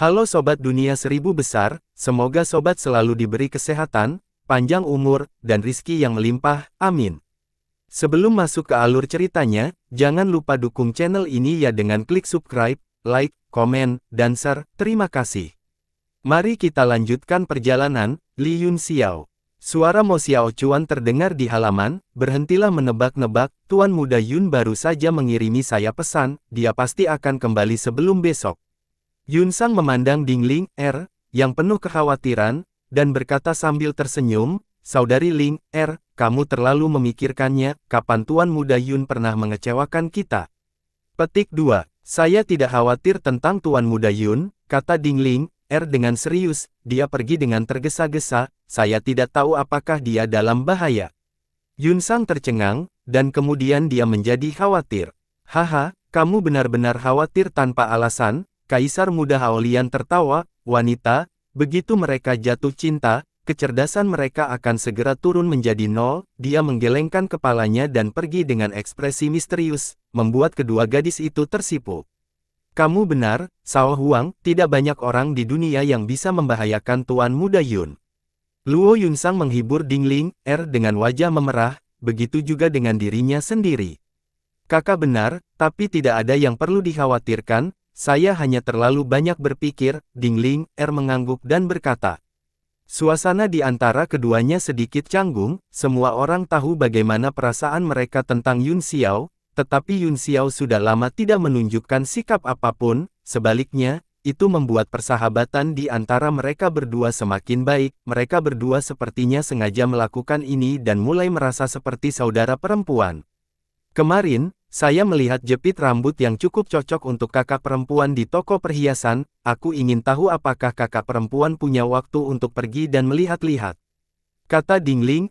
Halo Sobat Dunia Seribu Besar, semoga Sobat selalu diberi kesehatan, panjang umur, dan rizki yang melimpah, amin. Sebelum masuk ke alur ceritanya, jangan lupa dukung channel ini ya dengan klik subscribe, like, komen, dan share, terima kasih. Mari kita lanjutkan perjalanan, Li Yun Xiao. Suara Mo Xiao Chuan terdengar di halaman, berhentilah menebak-nebak, Tuan Muda Yun baru saja mengirimi saya pesan, dia pasti akan kembali sebelum besok. Yun Sang memandang Ding Ling yang penuh kekhawatiran, dan berkata sambil tersenyum, Saudari Ling kamu terlalu memikirkannya, kapan Tuan Muda Yun pernah mengecewakan kita? Petik 2. Saya tidak khawatir tentang Tuan Muda Yun, kata Ding Ling dengan serius, dia pergi dengan tergesa-gesa, saya tidak tahu apakah dia dalam bahaya. Yun Sang tercengang, dan kemudian dia menjadi khawatir. Haha, kamu benar-benar khawatir tanpa alasan. Kaisar Muda Haolian tertawa, wanita, begitu mereka jatuh cinta, kecerdasan mereka akan segera turun menjadi nol, dia menggelengkan kepalanya dan pergi dengan ekspresi misterius, membuat kedua gadis itu tersipu. Kamu benar, Sao Huang, tidak banyak orang di dunia yang bisa membahayakan Tuan Muda Yun. Luo Yunsang menghibur Ding Ling dengan wajah memerah, begitu juga dengan dirinya sendiri. Kakak benar, tapi tidak ada yang perlu dikhawatirkan, saya hanya terlalu banyak berpikir, Ding Ling mengangguk dan berkata. Suasana di antara keduanya sedikit canggung, semua orang tahu bagaimana perasaan mereka tentang Yun Xiao, tetapi Yun Xiao sudah lama tidak menunjukkan sikap apapun, sebaliknya, itu membuat persahabatan di antara mereka berdua semakin baik, mereka berdua sepertinya sengaja melakukan ini dan mulai merasa seperti saudara perempuan. Kemarin, saya melihat jepit rambut yang cukup cocok untuk kakak perempuan di toko perhiasan, aku ingin tahu apakah kakak perempuan punya waktu untuk pergi dan melihat-lihat. Kata Ding Ling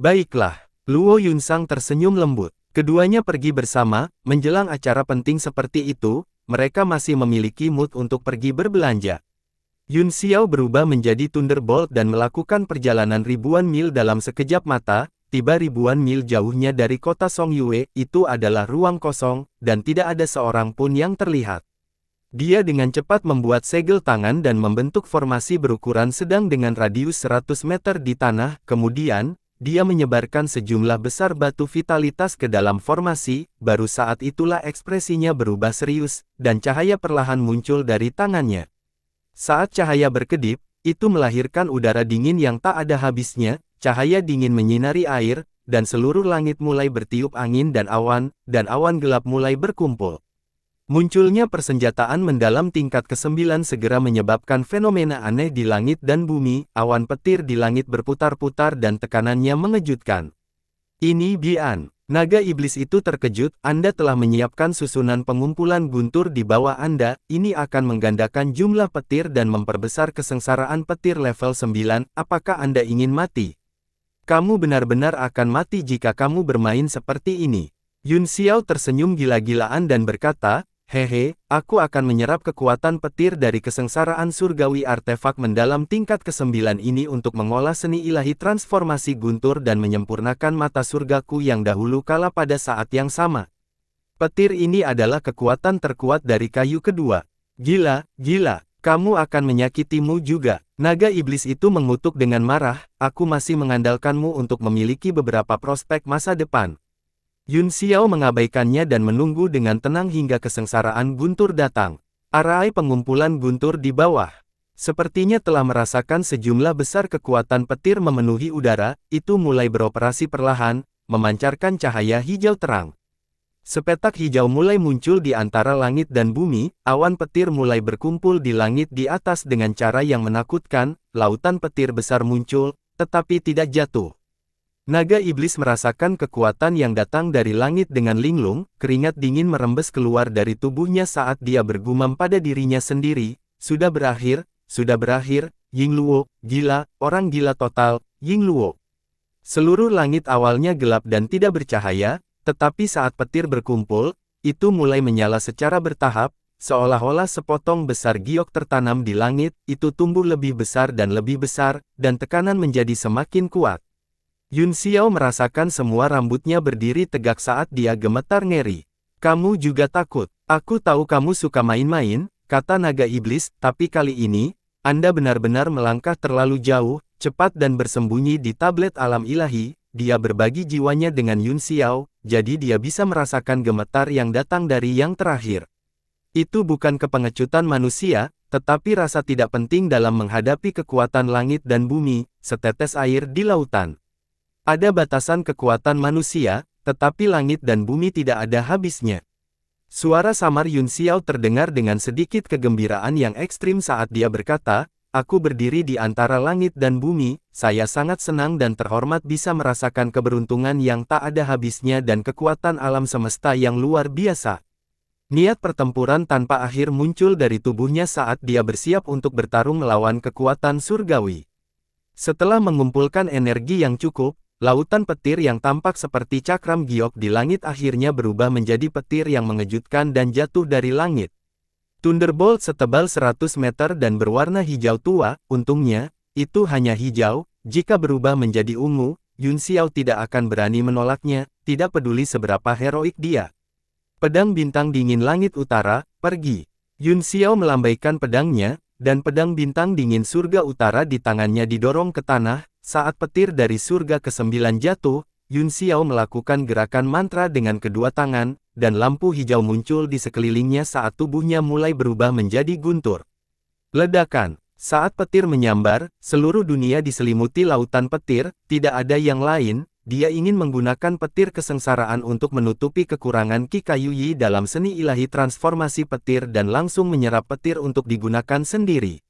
Baiklah, Luo Yunsang tersenyum lembut. Keduanya pergi bersama, menjelang acara penting seperti itu, mereka masih memiliki mood untuk pergi berbelanja. Yun Xiao berubah menjadi Thunderbolt dan melakukan perjalanan ribuan mil dalam sekejap mata, tiba ribuan mil jauhnya dari kota Songyue, itu adalah ruang kosong, dan tidak ada seorang pun yang terlihat. Dia dengan cepat membuat segel tangan dan membentuk formasi berukuran sedang dengan radius 100 meter di tanah, kemudian, dia menyebarkan sejumlah besar batu vitalitas ke dalam formasi, baru saat itulah ekspresinya berubah serius, dan cahaya perlahan muncul dari tangannya. Saat cahaya berkedip, itu melahirkan udara dingin yang tak ada habisnya, cahaya dingin menyinari air, dan seluruh langit mulai bertiup angin dan awan gelap mulai berkumpul. Munculnya persenjataan mendalam tingkat ke-9 segera menyebabkan fenomena aneh di langit dan bumi, awan petir di langit berputar-putar dan tekanannya mengejutkan. Ini Bian. Naga iblis itu terkejut, Anda telah menyiapkan susunan pengumpulan guntur di bawah Anda, ini akan menggandakan jumlah petir dan memperbesar kesengsaraan petir level 9, apakah Anda ingin mati? Kamu benar-benar akan mati jika kamu bermain seperti ini. Yun Xiao tersenyum gila-gilaan dan berkata, hehe, aku akan menyerap kekuatan petir dari kesengsaraan surgawi artefak mendalam tingkat ke-9 ini untuk mengolah seni ilahi transformasi guntur dan menyempurnakan mata surgaku yang dahulu kala pada saat yang sama. Petir ini adalah kekuatan terkuat dari kayu kedua. Gila, kamu akan menyakitimu juga. Naga iblis itu mengutuk dengan marah, aku masih mengandalkanmu untuk memiliki beberapa prospek masa depan. Yun Xiao mengabaikannya dan menunggu dengan tenang hingga kesengsaraan guntur datang. Arai pengumpulan guntur di bawah. Sepertinya telah merasakan sejumlah besar kekuatan petir memenuhi udara, itu mulai beroperasi perlahan, memancarkan cahaya hijau terang. Sepetak hijau mulai muncul di antara langit dan bumi, awan petir mulai berkumpul di langit di atas dengan cara yang menakutkan, lautan petir besar muncul, tetapi tidak jatuh. Naga iblis merasakan kekuatan yang datang dari langit dengan linglung, keringat dingin merembes keluar dari tubuhnya saat dia bergumam pada dirinya sendiri, sudah berakhir, Ying Luo, gila, orang gila total, Ying Luo. Seluruh langit awalnya gelap dan tidak bercahaya, tetapi saat petir berkumpul, itu mulai menyala secara bertahap, seolah-olah sepotong besar giok tertanam di langit, itu tumbuh lebih besar, dan tekanan menjadi semakin kuat. Yun Xiao merasakan semua rambutnya berdiri tegak saat dia gemetar ngeri. Kamu juga takut. Aku tahu kamu suka main-main, kata naga iblis, tapi kali ini, Anda benar-benar melangkah terlalu jauh, cepat dan bersembunyi di tablet alam ilahi. Dia berbagi jiwanya dengan Yun Xiao, jadi dia bisa merasakan gemetar yang datang dari yang terakhir. Itu bukan kepengecutan manusia, tetapi rasa tidak penting dalam menghadapi kekuatan langit dan bumi, setetes air di lautan. Ada batasan kekuatan manusia, tetapi langit dan bumi tidak ada habisnya. Suara samar Yun Xiao terdengar dengan sedikit kegembiraan yang ekstrim saat dia berkata, "Aku berdiri di antara langit dan bumi, saya sangat senang dan terhormat bisa merasakan keberuntungan yang tak ada habisnya dan kekuatan alam semesta yang luar biasa." Niat pertempuran tanpa akhir muncul dari tubuhnya saat dia bersiap untuk bertarung melawan kekuatan surgawi. Setelah mengumpulkan energi yang cukup, lautan petir yang tampak seperti cakram giok di langit akhirnya berubah menjadi petir yang mengejutkan dan jatuh dari langit. Thunderbolt setebal 100 meter dan berwarna hijau tua, untungnya, itu hanya hijau, jika berubah menjadi ungu, Yun Xiao tidak akan berani menolaknya, tidak peduli seberapa heroik dia. Pedang bintang dingin langit utara, pergi. Yun Xiao melambaikan pedangnya, dan pedang bintang dingin surga utara di tangannya didorong ke tanah. Saat petir dari surga ke-9 jatuh, Yun Xiao melakukan gerakan mantra dengan kedua tangan, dan lampu hijau muncul di sekelilingnya saat tubuhnya mulai berubah menjadi guntur. Ledakan. Saat petir menyambar, seluruh dunia diselimuti lautan petir, tidak ada yang lain, dia ingin menggunakan petir kesengsaraan untuk menutupi kekurangan Qi Kayu Yi dalam seni ilahi transformasi petir dan langsung menyerap petir untuk digunakan sendiri.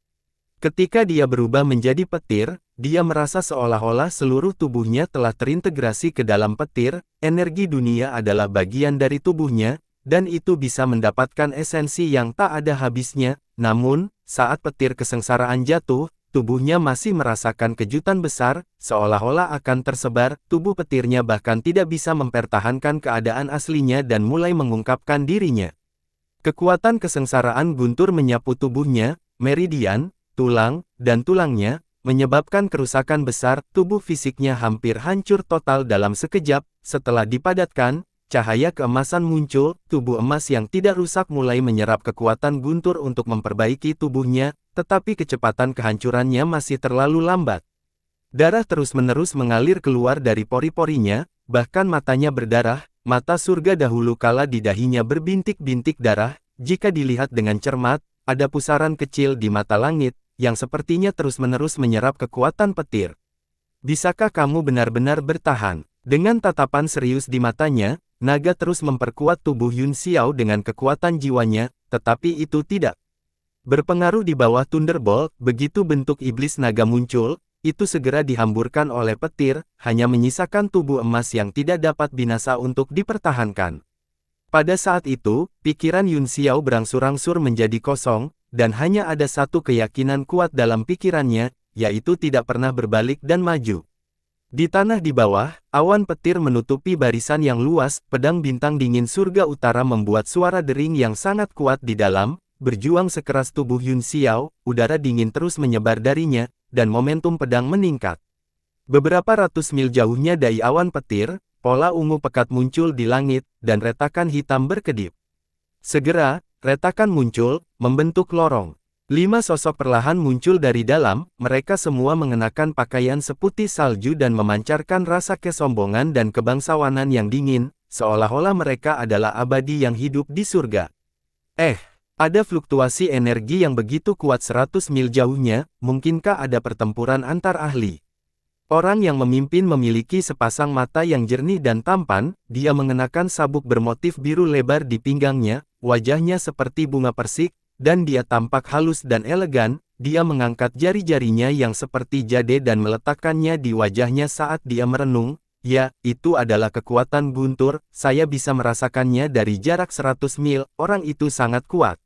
Ketika dia berubah menjadi petir, dia merasa seolah-olah seluruh tubuhnya telah terintegrasi ke dalam petir, energi dunia adalah bagian dari tubuhnya, dan itu bisa mendapatkan esensi yang tak ada habisnya. Namun, saat petir kesengsaraan jatuh, tubuhnya masih merasakan kejutan besar, seolah-olah akan tersebar, tubuh petirnya bahkan tidak bisa mempertahankan keadaan aslinya dan mulai mengungkapkan dirinya. Kekuatan kesengsaraan guntur menyapu tubuhnya, meridian, tulang, dan tulangnya, menyebabkan kerusakan besar, tubuh fisiknya hampir hancur total dalam sekejap. Setelah dipadatkan, cahaya keemasan muncul, tubuh emas yang tidak rusak mulai menyerap kekuatan guntur untuk memperbaiki tubuhnya, tetapi kecepatan kehancurannya masih terlalu lambat. Darah terus-menerus mengalir keluar dari pori-porinya, bahkan matanya berdarah, mata surga dahulu kala di dahinya berbintik-bintik darah, jika dilihat dengan cermat, ada pusaran kecil di mata langit, yang sepertinya terus-menerus menyerap kekuatan petir. Bisakah kamu benar-benar bertahan? Dengan tatapan serius di matanya, naga terus memperkuat tubuh Yun Xiao dengan kekuatan jiwanya, tetapi itu tidak berpengaruh di bawah Thunderbolt. Begitu bentuk iblis naga muncul, itu segera dihamburkan oleh petir, hanya menyisakan tubuh emas yang tidak dapat binasa untuk dipertahankan. Pada saat itu, pikiran Yun Xiao berangsur-angsur menjadi kosong, dan hanya ada satu keyakinan kuat dalam pikirannya, yaitu tidak pernah berbalik dan maju. Di tanah di bawah, awan petir menutupi barisan yang luas, pedang bintang dingin surga utara membuat suara dering yang sangat kuat di dalam, berjuang sekeras tubuh Yun Xiao, udara dingin terus menyebar darinya, dan momentum pedang meningkat. Beberapa ratus mil jauhnya dari awan petir, pola ungu pekat muncul di langit, dan retakan hitam berkedip. Segera, retakan muncul, membentuk lorong. 5 sosok perlahan muncul dari dalam, mereka semua mengenakan pakaian seputih salju dan memancarkan rasa kesombongan dan kebangsawanan yang dingin, seolah-olah mereka adalah abadi yang hidup di surga. Ada fluktuasi energi yang begitu kuat 100 mil jauhnya, mungkinkah ada pertempuran antar ahli? Orang yang memimpin memiliki sepasang mata yang jernih dan tampan, dia mengenakan sabuk bermotif biru lebar di pinggangnya, wajahnya seperti bunga persik, dan dia tampak halus dan elegan. Dia mengangkat jari-jarinya yang seperti jade dan meletakkannya di wajahnya saat dia merenung. Ya, itu adalah kekuatan guntur, saya bisa merasakannya dari jarak 100 mil, orang itu sangat kuat.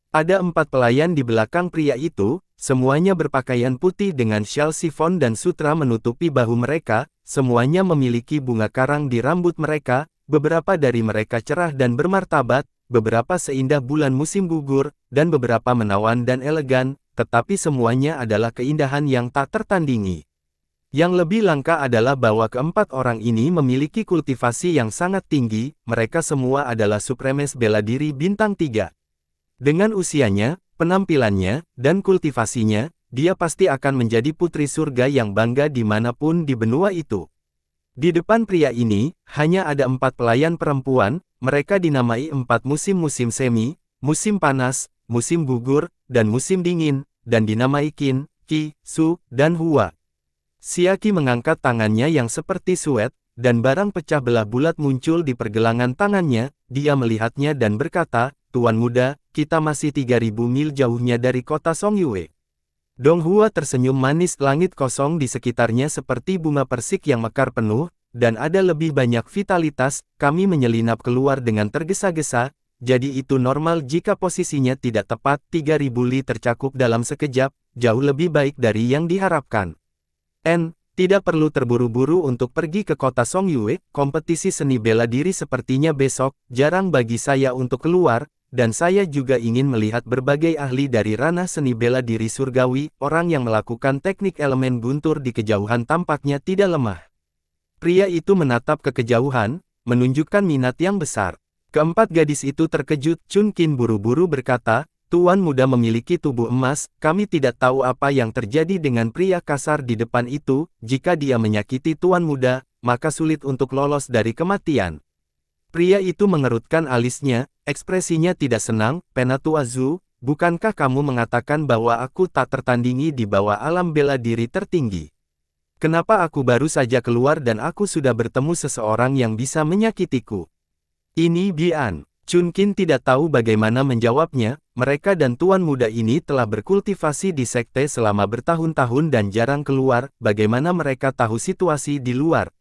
Ada 4 pelayan di belakang pria itu, semuanya berpakaian putih dengan syal sifon dan sutra menutupi bahu mereka, semuanya memiliki bunga karang di rambut mereka, beberapa dari mereka cerah dan bermartabat, beberapa seindah bulan musim gugur, dan beberapa menawan dan elegan, tetapi semuanya adalah keindahan yang tak tertandingi. Yang lebih langka adalah bahwa keempat orang ini memiliki kultivasi yang sangat tinggi, mereka semua adalah Supremes bela diri bintang 3. Dengan usianya, penampilannya, dan kultivasinya, dia pasti akan menjadi putri surga yang bangga dimanapun di benua itu. Di depan pria ini, hanya ada 4 pelayan perempuan, mereka dinamai 4 musim-musim semi, musim panas, musim gugur, dan musim dingin, dan dinamai Qin, Qi, Su, dan Hua. Xiaqi mengangkat tangannya yang seperti suet, dan barang pecah belah bulat muncul di pergelangan tangannya, dia melihatnya dan berkata, "Tuan muda, kita masih 3.000 mil jauhnya dari kota Songyue." Dong Hua tersenyum manis. Langit kosong di sekitarnya seperti bunga persik yang mekar penuh, dan ada lebih banyak vitalitas. Kami menyelinap keluar dengan tergesa-gesa, jadi itu normal jika posisinya tidak tepat. 3.000 li tercakup dalam sekejap, jauh lebih baik dari yang diharapkan. Tidak perlu terburu-buru untuk pergi ke kota Songyue. Kompetisi seni bela diri sepertinya besok, jarang bagi saya untuk keluar, dan saya juga ingin melihat berbagai ahli dari ranah seni bela diri surgawi. Orang yang melakukan teknik elemen guntur di kejauhan tampaknya tidak lemah. Pria itu menatap ke kejauhan, menunjukkan minat yang besar. Keempat gadis itu terkejut. Chun Qin buru-buru berkata, "Tuan muda memiliki tubuh emas, kami tidak tahu apa yang terjadi dengan pria kasar di depan itu. Jika dia menyakiti tuan muda, maka sulit untuk lolos dari kematian." Pria itu mengerutkan alisnya, ekspresinya tidak senang. "Penatua Zhu, bukankah kamu mengatakan bahwa aku tak tertandingi di bawah alam bela diri tertinggi? Kenapa aku baru saja keluar dan aku sudah bertemu seseorang yang bisa menyakitiku?" "Ini Bian." Chun Qin tidak tahu bagaimana menjawabnya. Mereka dan tuan muda ini telah berkultivasi di sekte selama bertahun-tahun dan jarang keluar. Bagaimana mereka tahu situasi di luar?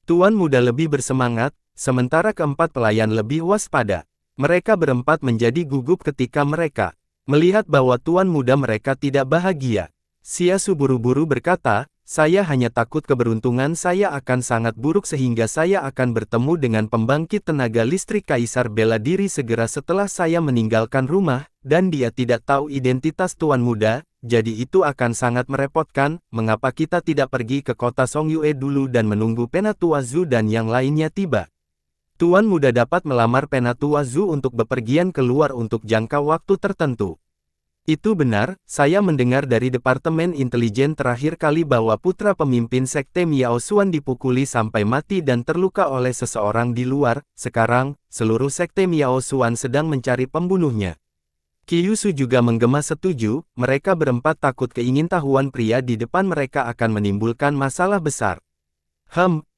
Tuan muda lebih bersemangat, sementara keempat pelayan lebih waspada. Mereka berempat menjadi gugup ketika mereka melihat bahwa tuan muda mereka tidak bahagia. Xia Su buru-buru berkata, "Saya hanya takut keberuntungan saya akan sangat buruk sehingga saya akan bertemu dengan pembangkit tenaga listrik Kaisar Bela Diri segera setelah saya meninggalkan rumah, dan dia tidak tahu identitas tuan muda, jadi itu akan sangat merepotkan. Mengapa kita tidak pergi ke kota Songyue dulu dan menunggu Penatua Zhu dan yang lainnya tiba? Tuan muda dapat melamar Penatua Zhu untuk bepergian keluar untuk jangka waktu tertentu." "Itu benar, saya mendengar dari Departemen Intelijen terakhir kali bahwa putra pemimpin Sekte Miao Xuan dipukuli sampai mati dan terluka oleh seseorang di luar. Sekarang, seluruh Sekte Miao Xuan sedang mencari pembunuhnya." Qiyusu juga menggema setuju. Mereka berempat takut keingintahuan pria di depan mereka akan menimbulkan masalah besar.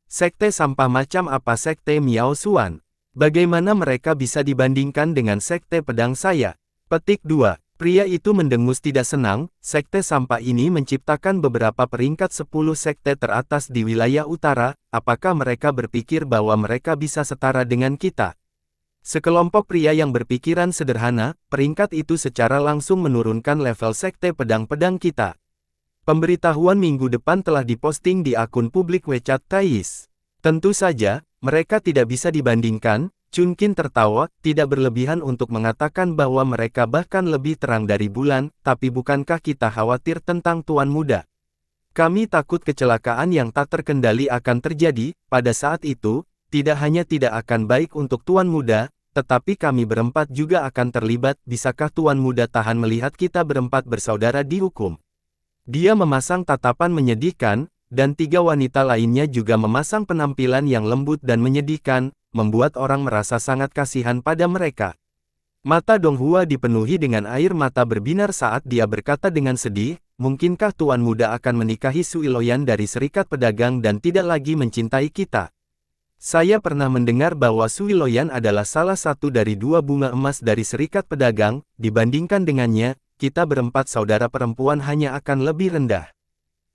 Sekte sampah macam apa Sekte Miao Xuan? Bagaimana mereka bisa dibandingkan dengan Sekte Pedang saya? Petik 2. Pria itu mendengus tidak senang. Sekte sampah ini menciptakan beberapa peringkat 10 sekte teratas di wilayah utara. Apakah mereka berpikir bahwa mereka bisa setara dengan kita? Sekelompok pria yang berpikiran sederhana, peringkat itu secara langsung menurunkan level sekte pedang-pedang kita. Pemberitahuan minggu depan telah diposting di akun publik WeChat Thais. Tentu saja, mereka tidak bisa dibandingkan. Chun Qin tertawa, tidak berlebihan untuk mengatakan bahwa mereka bahkan lebih terang dari bulan, tapi bukankah kita khawatir tentang tuan muda? Kami takut kecelakaan yang tak terkendali akan terjadi. Pada saat itu, tidak hanya tidak akan baik untuk tuan muda, tetapi kami berempat juga akan terlibat. Bisakah tuan muda tahan melihat kita berempat bersaudara dihukum? Dia memasang tatapan menyedihkan, dan 3 wanita lainnya juga memasang penampilan yang lembut dan menyedihkan, membuat orang merasa sangat kasihan pada mereka. Mata Dong Hua dipenuhi dengan air mata berbinar saat dia berkata dengan sedih, "Mungkinkah tuan muda akan menikahi Sui Loyan dari Serikat Pedagang dan tidak lagi mencintai kita? Saya pernah mendengar bahwa Sui Loyan adalah salah satu dari 2 bunga emas dari Serikat Pedagang, dibandingkan dengannya, kita berempat saudara perempuan hanya akan lebih rendah."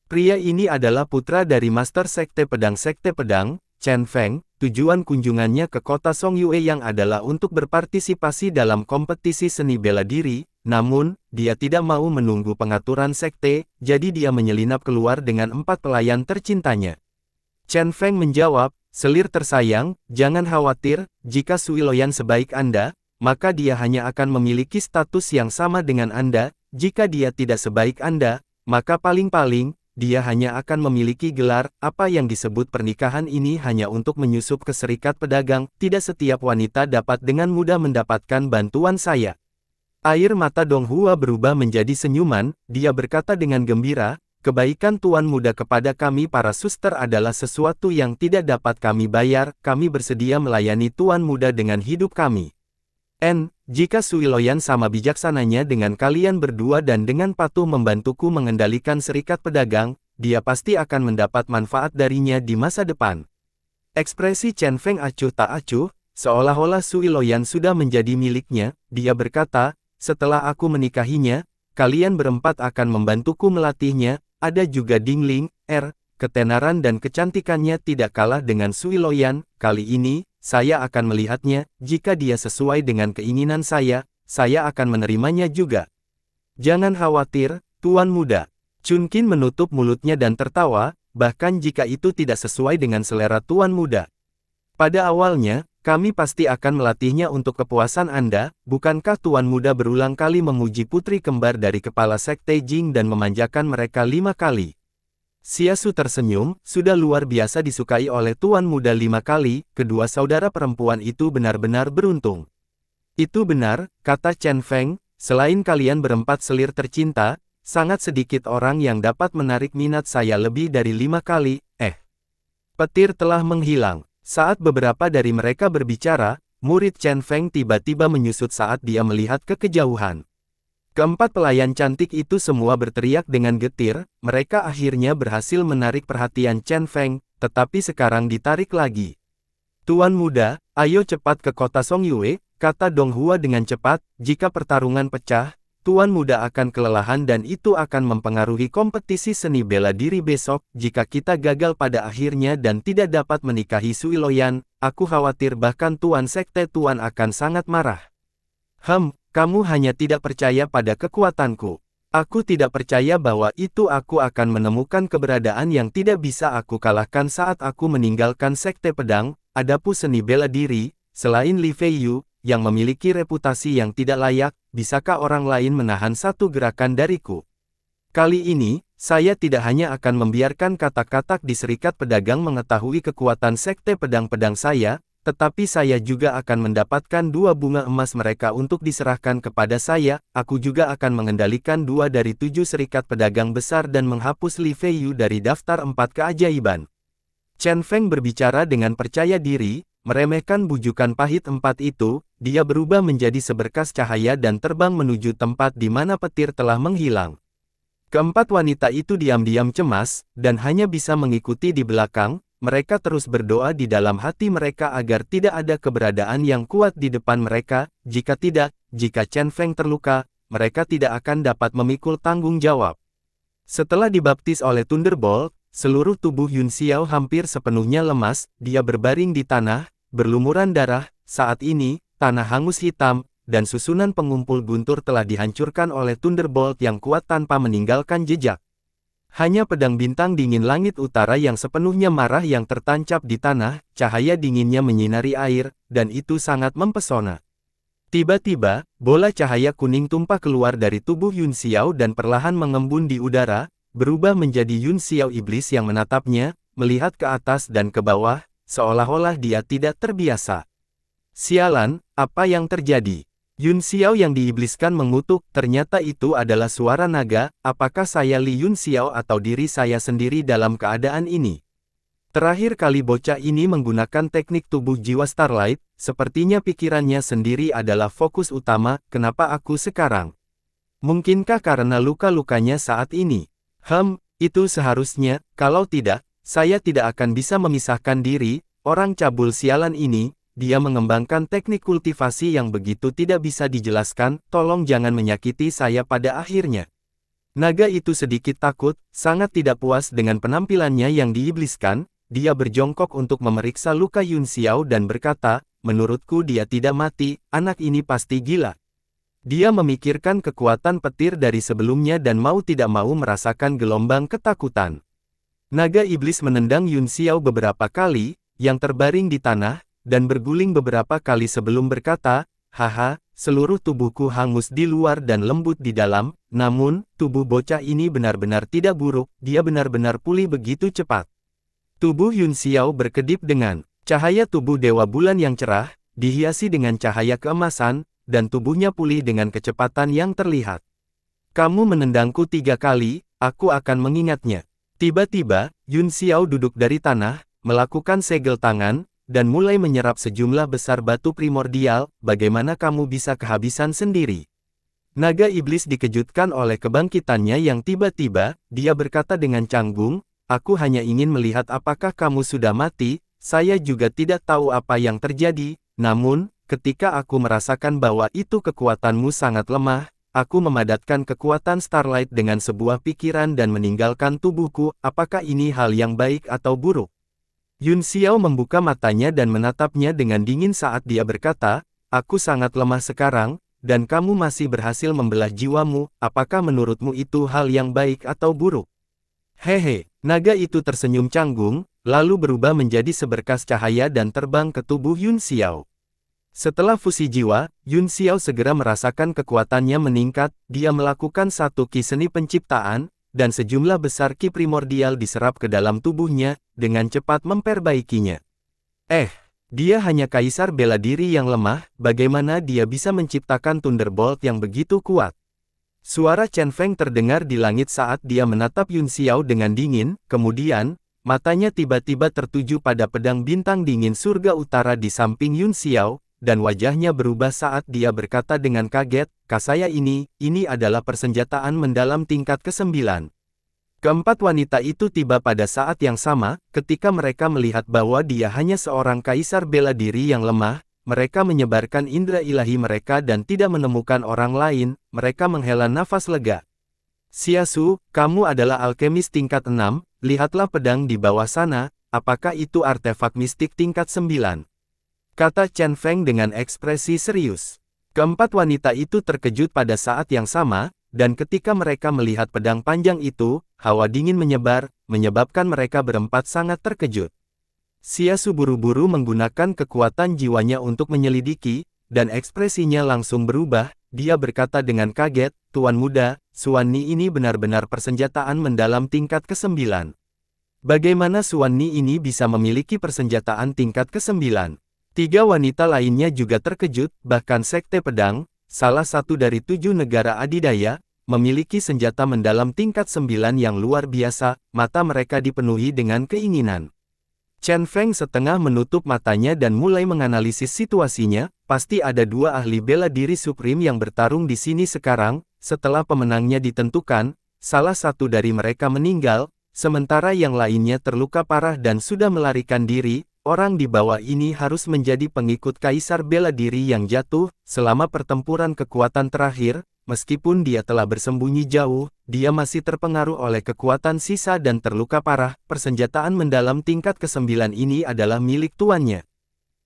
Pria ini adalah putra dari Master Sekte Pedang, Chen Feng. Tujuan kunjungannya ke kota Songyue yang adalah untuk berpartisipasi dalam kompetisi seni bela diri, namun, dia tidak mau menunggu pengaturan sekte, jadi dia menyelinap keluar dengan 4 pelayan tercintanya. Chen Feng menjawab, "Selir tersayang, jangan khawatir, jika Sui Loyan sebaik Anda, maka dia hanya akan memiliki status yang sama dengan Anda. Jika dia tidak sebaik Anda, maka paling-paling, dia hanya akan memiliki gelar." Apa yang disebut pernikahan ini hanya untuk menyusup ke Serikat Pedagang. Tidak setiap wanita dapat dengan mudah mendapatkan bantuan saya. Air mata Dong Hua berubah menjadi senyuman, dia berkata dengan gembira, kebaikan Tuan Muda kepada kami para suster adalah sesuatu yang tidak dapat kami bayar, kami bersedia melayani Tuan Muda dengan hidup kami. Jika Sui Loyan sama bijaksananya dengan kalian berdua dan dengan patuh membantuku mengendalikan serikat pedagang, dia pasti akan mendapat manfaat darinya di masa depan. Ekspresi Chen Feng acuh tak acuh, seolah-olah Sui Loyan sudah menjadi miliknya, dia berkata, setelah aku menikahinya, kalian berempat akan membantuku melatihnya, ada juga Ding Ling, ketenaran dan kecantikannya tidak kalah dengan Sui Loyan, kali ini, saya akan melihatnya, jika dia sesuai dengan keinginan saya akan menerimanya juga. Jangan khawatir, Tuan Muda. Chun Qin menutup mulutnya dan tertawa, bahkan jika itu tidak sesuai dengan selera Tuan Muda. Pada awalnya, kami pasti akan melatihnya untuk kepuasan Anda, bukankah Tuan Muda berulang kali memuji putri kembar dari kepala sekte Jing dan memanjakan mereka 5 kali? Xia Su tersenyum, sudah luar biasa disukai oleh Tuan Muda 5 kali, kedua saudara perempuan itu benar-benar beruntung. Itu benar, kata Chen Feng, selain kalian berempat selir tercinta, sangat sedikit orang yang dapat menarik minat saya lebih dari 5 kali, Petir telah menghilang. Saat beberapa dari mereka berbicara, murid Chen Feng tiba-tiba menyusut saat dia melihat ke kejauhan. Keempat pelayan cantik itu semua berteriak dengan getir, mereka akhirnya berhasil menarik perhatian Chen Feng, tetapi sekarang ditarik lagi. Tuan Muda, ayo cepat ke kota Songyue, kata Dong Hua dengan cepat, jika pertarungan pecah, Tuan Muda akan kelelahan dan itu akan mempengaruhi kompetisi seni bela diri besok, jika kita gagal pada akhirnya dan tidak dapat menikahi Sui Loyan, aku khawatir bahkan Tuan Sekte Tuan akan sangat marah. Kamu hanya tidak percaya pada kekuatanku. Aku tidak percaya bahwa itu aku akan menemukan keberadaan yang tidak bisa aku kalahkan saat aku meninggalkan Sekte Pedang, adapun seni bela diri, selain Li Feiyu, yang memiliki reputasi yang tidak layak, bisakah orang lain menahan satu gerakan dariku? Kali ini, saya tidak hanya akan membiarkan kata-kata di serikat pedagang mengetahui kekuatan sekte pedang-pedang saya, tetapi saya juga akan mendapatkan 2 bunga emas mereka untuk diserahkan kepada saya, aku juga akan mengendalikan 2 dari 7 serikat pedagang besar dan menghapus Li Feiyu dari daftar 4 keajaiban. Chen Feng berbicara dengan percaya diri, meremehkan bujukan pahit 4 itu, dia berubah menjadi seberkas cahaya dan terbang menuju tempat di mana petir telah menghilang. Keempat wanita itu diam-diam cemas, dan hanya bisa mengikuti di belakang, mereka terus berdoa di dalam hati mereka agar tidak ada keberadaan yang kuat di depan mereka, jika tidak, jika Chen Feng terluka, mereka tidak akan dapat memikul tanggung jawab. Setelah dibaptis oleh Thunderbolt, seluruh tubuh Yun Xiao hampir sepenuhnya lemas, dia berbaring di tanah, berlumuran darah, saat ini, tanah hangus hitam, dan susunan pengumpul guntur telah dihancurkan oleh Thunderbolt yang kuat tanpa meninggalkan jejak. Hanya pedang bintang dingin langit utara yang sepenuhnya marah yang tertancap di tanah, cahaya dinginnya menyinari air, dan itu sangat mempesona. Tiba-tiba, bola cahaya kuning tumpah keluar dari tubuh Yun Xiao dan perlahan mengembun di udara, berubah menjadi Yun Xiao iblis yang menatapnya, melihat ke atas dan ke bawah, seolah-olah dia tidak terbiasa. Sialan, apa yang terjadi? Yun Xiao yang diibliskan mengutuk, ternyata itu adalah suara naga, apakah saya Li Yun Xiao atau diri saya sendiri dalam keadaan ini? Terakhir kali bocah ini menggunakan teknik tubuh jiwa Starlight, sepertinya pikirannya sendiri adalah fokus utama, kenapa aku sekarang? Mungkinkah karena luka-lukanya saat ini? Itu seharusnya, kalau tidak, saya tidak akan bisa memisahkan diri, orang cabul sialan ini, dia mengembangkan teknik kultivasi yang begitu tidak bisa dijelaskan, tolong jangan menyakiti saya pada akhirnya. Naga itu sedikit takut, sangat tidak puas dengan penampilannya yang diibliskan, dia berjongkok untuk memeriksa luka Yun Xiao dan berkata, menurutku dia tidak mati, anak ini pasti gila. Dia memikirkan kekuatan petir dari sebelumnya dan mau tidak mau merasakan gelombang ketakutan. Naga iblis menendang Yun Xiao beberapa kali, yang terbaring di tanah, dan berguling beberapa kali sebelum berkata, haha, seluruh tubuhku hangus di luar dan lembut di dalam, namun, tubuh bocah ini benar-benar tidak buruk, dia benar-benar pulih begitu cepat. Tubuh Yun Xiao berkedip dengan cahaya tubuh Dewa Bulan yang cerah, dihiasi dengan cahaya keemasan, dan tubuhnya pulih dengan kecepatan yang terlihat. Kamu menendangku 3 kali, aku akan mengingatnya. Tiba-tiba, Yun Xiao duduk dari tanah, melakukan segel tangan, dan mulai menyerap sejumlah besar batu primordial. Bagaimana kamu bisa kehabisan sendiri? Naga iblis dikejutkan oleh kebangkitannya yang tiba-tiba. Dia berkata dengan canggung, aku hanya ingin melihat apakah kamu sudah mati. Saya juga tidak tahu apa yang terjadi, namun, ketika aku merasakan bahwa itu kekuatanmu sangat lemah, aku memadatkan kekuatan Starlight dengan sebuah pikiran dan meninggalkan tubuhku. Apakah ini hal yang baik atau buruk? Yun Xiao membuka matanya dan menatapnya dengan dingin saat dia berkata, aku sangat lemah sekarang, dan kamu masih berhasil membelah jiwamu. Apakah menurutmu itu hal yang baik atau buruk? Hehe, naga itu tersenyum canggung, lalu berubah menjadi seberkas cahaya dan terbang ke tubuh Yun Xiao. Setelah fusi jiwa, Yun Xiao segera merasakan kekuatannya meningkat. Dia melakukan satu ki seni penciptaan, dan sejumlah besar ki primordial diserap ke dalam tubuhnya, dengan cepat memperbaikinya. Dia hanya kaisar bela diri yang lemah, bagaimana dia bisa menciptakan Thunderbolt yang begitu kuat? Suara Chen Feng terdengar di langit saat dia menatap Yun Xiao dengan dingin, kemudian, matanya tiba-tiba tertuju pada pedang bintang dingin surga utara di samping Yun Xiao, dan wajahnya berubah saat dia berkata dengan kaget, "Kasaya ini adalah persenjataan mendalam tingkat ke-9. Keempat wanita itu tiba pada saat yang sama. Ketika mereka melihat bahwa dia hanya seorang kaisar bela diri yang lemah, mereka menyebarkan indera ilahi mereka dan tidak menemukan orang lain. Mereka menghela nafas lega. Xiasu, kamu adalah alkemis tingkat 6, lihatlah pedang di bawah sana, apakah itu artefak mistik tingkat 9? Kata Chen Feng dengan ekspresi serius. Keempat wanita itu terkejut pada saat yang sama, dan ketika mereka melihat pedang panjang itu, hawa dingin menyebar, menyebabkan mereka berempat sangat terkejut. Xiasu buru-buru menggunakan kekuatan jiwanya untuk menyelidiki, dan ekspresinya langsung berubah. Dia berkata dengan kaget, Tuan Muda, Suan Ni ini benar-benar persenjataan mendalam tingkat ke-9. Bagaimana Suan Ni ini bisa memiliki persenjataan tingkat ke-9? 3 wanita lainnya juga terkejut, bahkan Sekte Pedang, salah satu dari 7 negara adidaya, memiliki senjata mendalam tingkat 9 yang luar biasa. Mata mereka dipenuhi dengan keinginan. Chen Feng setengah menutup matanya dan mulai menganalisis situasinya. Pasti ada 2 ahli bela diri Supreme yang bertarung di sini sekarang. Setelah pemenangnya ditentukan, salah satu dari mereka meninggal, sementara yang lainnya terluka parah dan sudah melarikan diri. Orang di bawah ini harus menjadi pengikut kaisar bela diri yang jatuh. Selama pertempuran kekuatan terakhir, meskipun dia telah bersembunyi jauh, dia masih terpengaruh oleh kekuatan sisa dan terluka parah. Persenjataan mendalam tingkat ke-9 ini adalah milik tuannya.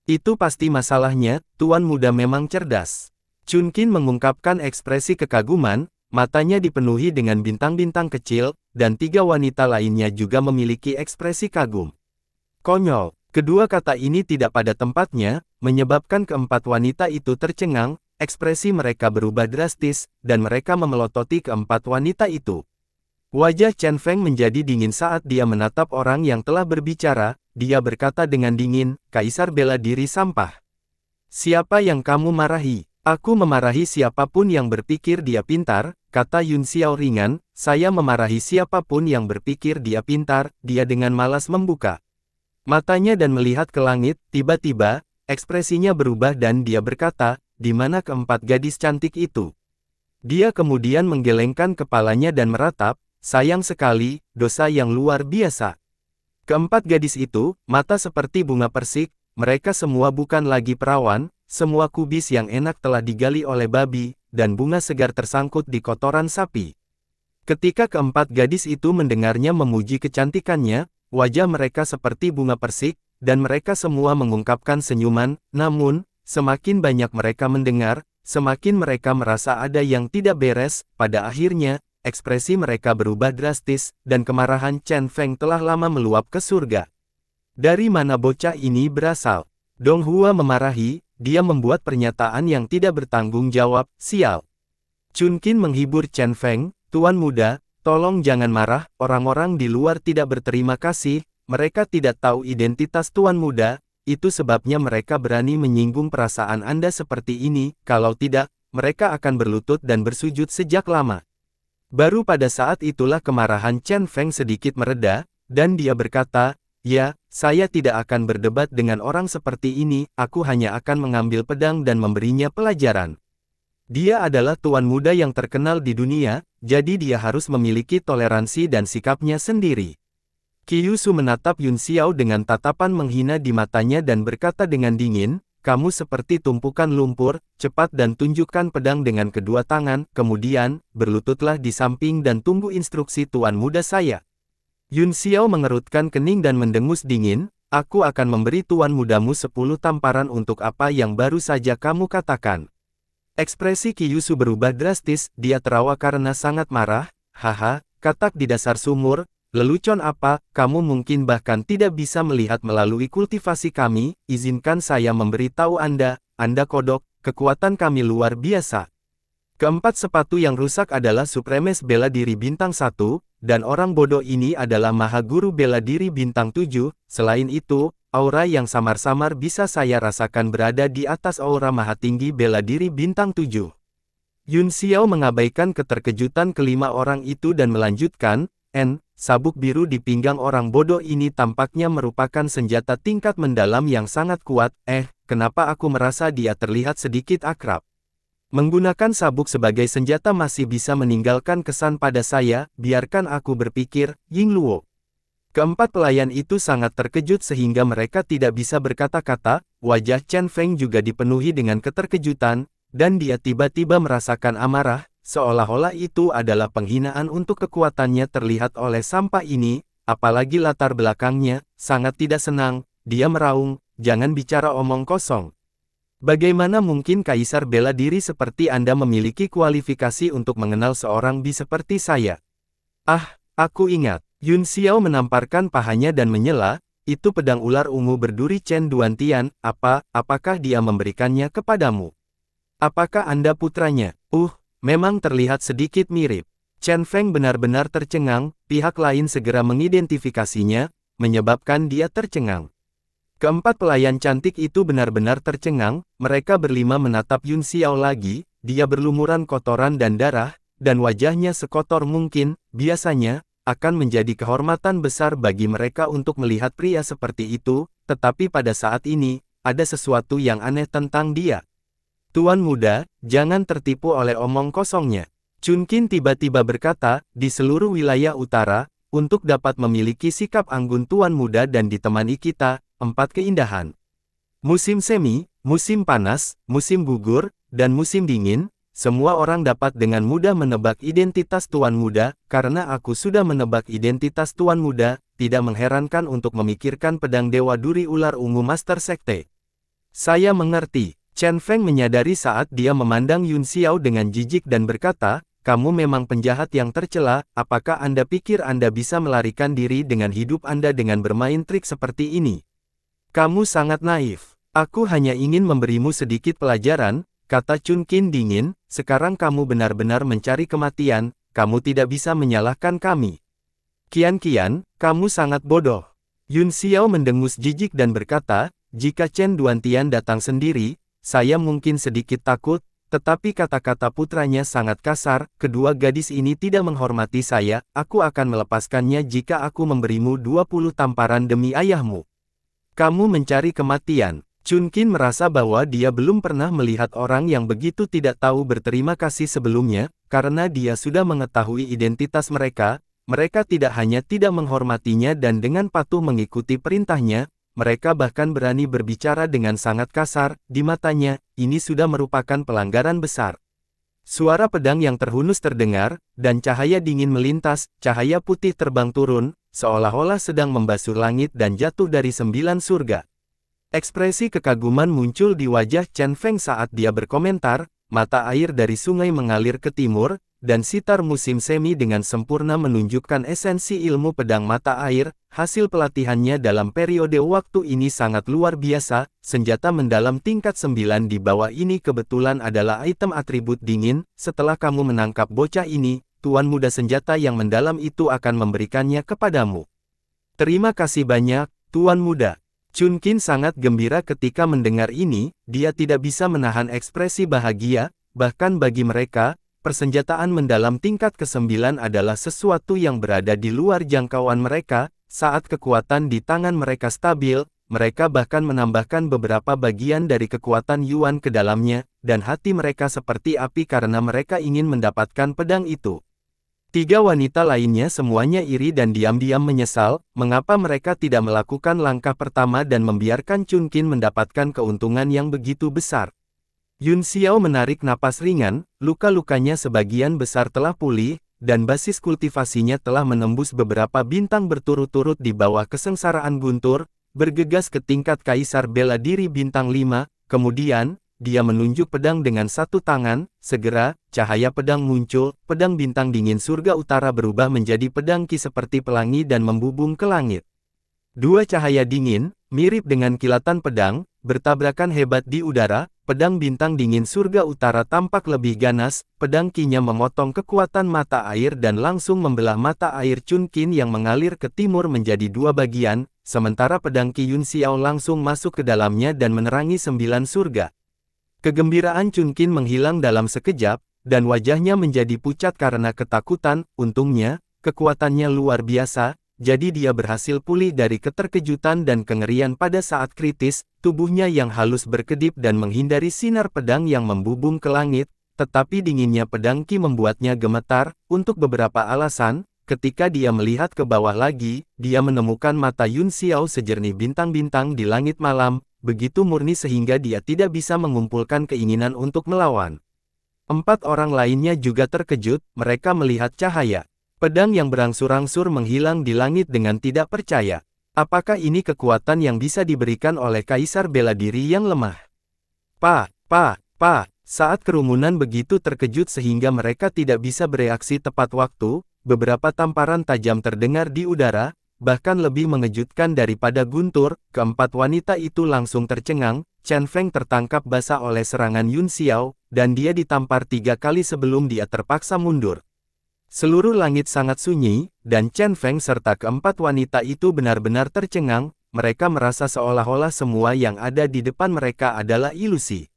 Itu pasti masalahnya. Tuan muda memang cerdas. Chun Qin mengungkapkan ekspresi kekaguman, matanya dipenuhi dengan bintang-bintang kecil, dan 3 wanita lainnya juga memiliki ekspresi kagum. Konyol. Kedua kata ini tidak pada tempatnya, menyebabkan keempat wanita itu tercengang. Ekspresi mereka berubah drastis, dan mereka memelototi keempat wanita itu. Wajah Chen Feng menjadi dingin saat dia menatap orang yang telah berbicara. Dia berkata dengan dingin, Kaisar bela diri sampah. Siapa yang kamu marahi? Aku memarahi siapapun yang berpikir dia pintar, kata Yun Xiao ringan. Saya memarahi siapapun yang berpikir dia pintar. Dia dengan malas membuka matanya dan melihat ke langit. Tiba-tiba, ekspresinya berubah dan dia berkata, di mana keempat gadis cantik itu? Dia kemudian menggelengkan kepalanya dan meratap, sayang sekali, dosa yang luar biasa. Keempat gadis itu, mata seperti bunga persik, mereka semua bukan lagi perawan, semua kubis yang enak telah digali oleh babi, dan bunga segar tersangkut di kotoran sapi. Ketika keempat gadis itu mendengarnya memuji kecantikannya, wajah mereka seperti bunga persik, dan mereka semua mengungkapkan senyuman. Namun, semakin banyak mereka mendengar, semakin mereka merasa ada yang tidak beres. Pada akhirnya, ekspresi mereka berubah drastis, dan kemarahan Chen Feng telah lama meluap ke surga. Dari mana bocah ini berasal? Dong Hua memarahi, dia membuat pernyataan yang tidak bertanggung jawab, sial. Chun Qin menghibur Chen Feng, Tuan muda, tolong jangan marah, orang-orang di luar tidak berterima kasih, mereka tidak tahu identitas Tuan muda, itu sebabnya mereka berani menyinggung perasaan Anda seperti ini, kalau tidak, mereka akan berlutut dan bersujud sejak lama. Baru pada saat itulah kemarahan Chen Feng sedikit mereda, dan dia berkata, ya, saya tidak akan berdebat dengan orang seperti ini, aku hanya akan mengambil pedang dan memberinya pelajaran. Dia adalah tuan muda yang terkenal di dunia, jadi dia harus memiliki toleransi dan sikapnya sendiri. Qiyusu menatap Yun Xiao dengan tatapan menghina di matanya dan berkata dengan dingin, kamu seperti tumpukan lumpur, cepat dan tunjukkan pedang dengan kedua tangan, kemudian, berlututlah di samping dan tunggu instruksi tuan muda saya. Yun Xiao mengerutkan kening dan mendengus dingin, aku akan memberi tuan mudamu 10 tamparan untuk apa yang baru saja kamu katakan. Ekspresi Qiyusu berubah drastis, dia tertawa karena sangat marah, haha, katak di dasar sumur, lelucon apa, kamu mungkin bahkan tidak bisa melihat melalui kultivasi kami, izinkan saya memberitahu Anda kodok, kekuatan kami luar biasa. Keempat sepatu yang rusak adalah Supremes bela diri bintang 1, dan orang bodoh ini adalah Maha Guru bela diri bintang 7, selain itu, aura yang samar-samar bisa saya rasakan berada di atas aura Maha Tinggi bela diri bintang 7. Yun Xiao mengabaikan keterkejutan kelima orang itu dan melanjutkan, sabuk biru di pinggang orang bodoh ini tampaknya merupakan senjata tingkat mendalam yang sangat kuat, kenapa aku merasa dia terlihat sedikit akrab. Menggunakan sabuk sebagai senjata masih bisa meninggalkan kesan pada saya, biarkan aku berpikir, Ying Luo. Keempat pelayan itu sangat terkejut sehingga mereka tidak bisa berkata-kata, wajah Chen Feng juga dipenuhi dengan keterkejutan, dan dia tiba-tiba merasakan amarah, seolah-olah itu adalah penghinaan untuk kekuatannya terlihat oleh sampah ini, apalagi latar belakangnya, sangat tidak senang, dia meraung, jangan bicara omong kosong. Bagaimana mungkin kaisar bela diri seperti Anda memiliki kualifikasi untuk mengenal seorang bi seperti saya? Aku ingat. Yun Xiao menamparkan pahanya dan menyela, itu pedang ular ungu berduri Chen Duantian, apakah dia memberikannya kepadamu? Apakah Anda putranya? Memang terlihat sedikit mirip. Chen Feng benar-benar tercengang, pihak lain segera mengidentifikasinya, menyebabkan dia tercengang. Keempat pelayan cantik itu benar-benar tercengang, mereka berlima menatap Yun Xiao lagi, dia berlumuran kotoran dan darah, dan wajahnya sekotor mungkin, biasanya, akan menjadi kehormatan besar bagi mereka untuk melihat pria seperti itu, tetapi pada saat ini, ada sesuatu yang aneh tentang dia. Tuan muda, jangan tertipu oleh omong kosongnya. Chun Qin tiba-tiba berkata, di seluruh wilayah utara, untuk dapat memiliki sikap anggun tuan muda dan ditemani kita, 4 keindahan. Musim semi, musim panas, musim gugur, dan musim dingin, semua orang dapat dengan mudah menebak identitas tuan muda, karena aku sudah menebak identitas tuan muda, tidak mengherankan untuk memikirkan pedang Dewa Duri Ular Ungu Master Sekte. Saya mengerti. Chen Feng menyadari saat dia memandang Yun Xiao dengan jijik dan berkata, kamu memang penjahat yang tercela, apakah Anda pikir Anda bisa melarikan diri dengan hidup Anda dengan bermain trik seperti ini? Kamu sangat naif. Aku hanya ingin memberimu sedikit pelajaran, kata Chun Qin dingin, sekarang kamu benar-benar mencari kematian, kamu tidak bisa menyalahkan kami. Kian, kamu sangat bodoh. Yun Xiao mendengus jijik dan berkata, jika Chen Duantian datang sendiri, saya mungkin sedikit takut, tetapi kata-kata putranya sangat kasar, kedua gadis ini tidak menghormati saya, aku akan melepaskannya jika aku memberimu 20 tamparan demi ayahmu. Kamu mencari kematian. Chun Qin merasa bahwa dia belum pernah melihat orang yang begitu tidak tahu berterima kasih sebelumnya, karena dia sudah mengetahui identitas mereka, mereka tidak hanya tidak menghormatinya dan dengan patuh mengikuti perintahnya, mereka bahkan berani berbicara dengan sangat kasar, di matanya, ini sudah merupakan pelanggaran besar. Suara pedang yang terhunus terdengar, dan cahaya dingin melintas, cahaya putih terbang turun, seolah-olah sedang membasuh langit dan jatuh dari 9 surga. Ekspresi kekaguman muncul di wajah Chen Feng saat dia berkomentar, mata air dari sungai mengalir ke timur, dan sitar musim semi dengan sempurna menunjukkan esensi ilmu pedang mata air, hasil pelatihannya dalam periode waktu ini sangat luar biasa, senjata mendalam tingkat 9 di bawah ini kebetulan adalah item atribut dingin, setelah kamu menangkap bocah ini, tuan muda senjata yang mendalam itu akan memberikannya kepadamu. Terima kasih banyak, tuan muda. Chunkin sangat gembira ketika mendengar ini, dia tidak bisa menahan ekspresi bahagia, bahkan bagi mereka, persenjataan mendalam tingkat ke-9 adalah sesuatu yang berada di luar jangkauan mereka, saat kekuatan di tangan mereka stabil, mereka bahkan menambahkan beberapa bagian dari kekuatan Yuan ke dalamnya, dan hati mereka seperti api karena mereka ingin mendapatkan pedang itu. 3 wanita lainnya semuanya iri dan diam-diam menyesal, mengapa mereka tidak melakukan langkah pertama dan membiarkan Chunkin mendapatkan keuntungan yang begitu besar. Yun Xiao menarik napas ringan, luka-lukanya sebagian besar telah pulih, dan basis kultivasinya telah menembus beberapa bintang berturut-turut di bawah kesengsaraan guntur, bergegas ke tingkat Kaisar Bela Diri bintang 5, kemudian, dia menunjuk pedang dengan satu tangan, segera, cahaya pedang muncul, pedang bintang dingin surga utara berubah menjadi pedang ki seperti pelangi dan membubung ke langit. 2 cahaya dingin, mirip dengan kilatan pedang, bertabrakan hebat di udara, pedang bintang dingin surga utara tampak lebih ganas, pedang kinya memotong kekuatan mata air dan langsung membelah mata air Chunkin yang mengalir ke timur menjadi 2 bagian, sementara pedang ki Yun Xiao langsung masuk ke dalamnya dan menerangi 9 surga. Kegembiraan Chunkin menghilang dalam sekejap, dan wajahnya menjadi pucat karena ketakutan. Untungnya, kekuatannya luar biasa, jadi dia berhasil pulih dari keterkejutan dan kengerian pada saat kritis, tubuhnya yang halus berkedip dan menghindari sinar pedang yang membubung ke langit, tetapi dinginnya pedang ki membuatnya gemetar. Untuk beberapa alasan, ketika dia melihat ke bawah lagi, dia menemukan mata Yun Xiao sejernih bintang-bintang di langit malam, begitu murni sehingga dia tidak bisa mengumpulkan keinginan untuk melawan. 4 orang lainnya juga terkejut, mereka melihat cahaya pedang yang berangsur-angsur menghilang di langit dengan tidak percaya. Apakah ini kekuatan yang bisa diberikan oleh Kaisar Bela Diri yang lemah? Saat kerumunan begitu terkejut sehingga mereka tidak bisa bereaksi tepat waktu, beberapa tamparan tajam terdengar di udara, bahkan lebih mengejutkan daripada guntur, keempat wanita itu langsung tercengang. Chen Feng tertangkap basah oleh serangan Yun Xiao, dan dia ditampar 3 kali sebelum dia terpaksa mundur. Seluruh langit sangat sunyi, dan Chen Feng serta keempat wanita itu benar-benar tercengang, mereka merasa seolah-olah semua yang ada di depan mereka adalah ilusi.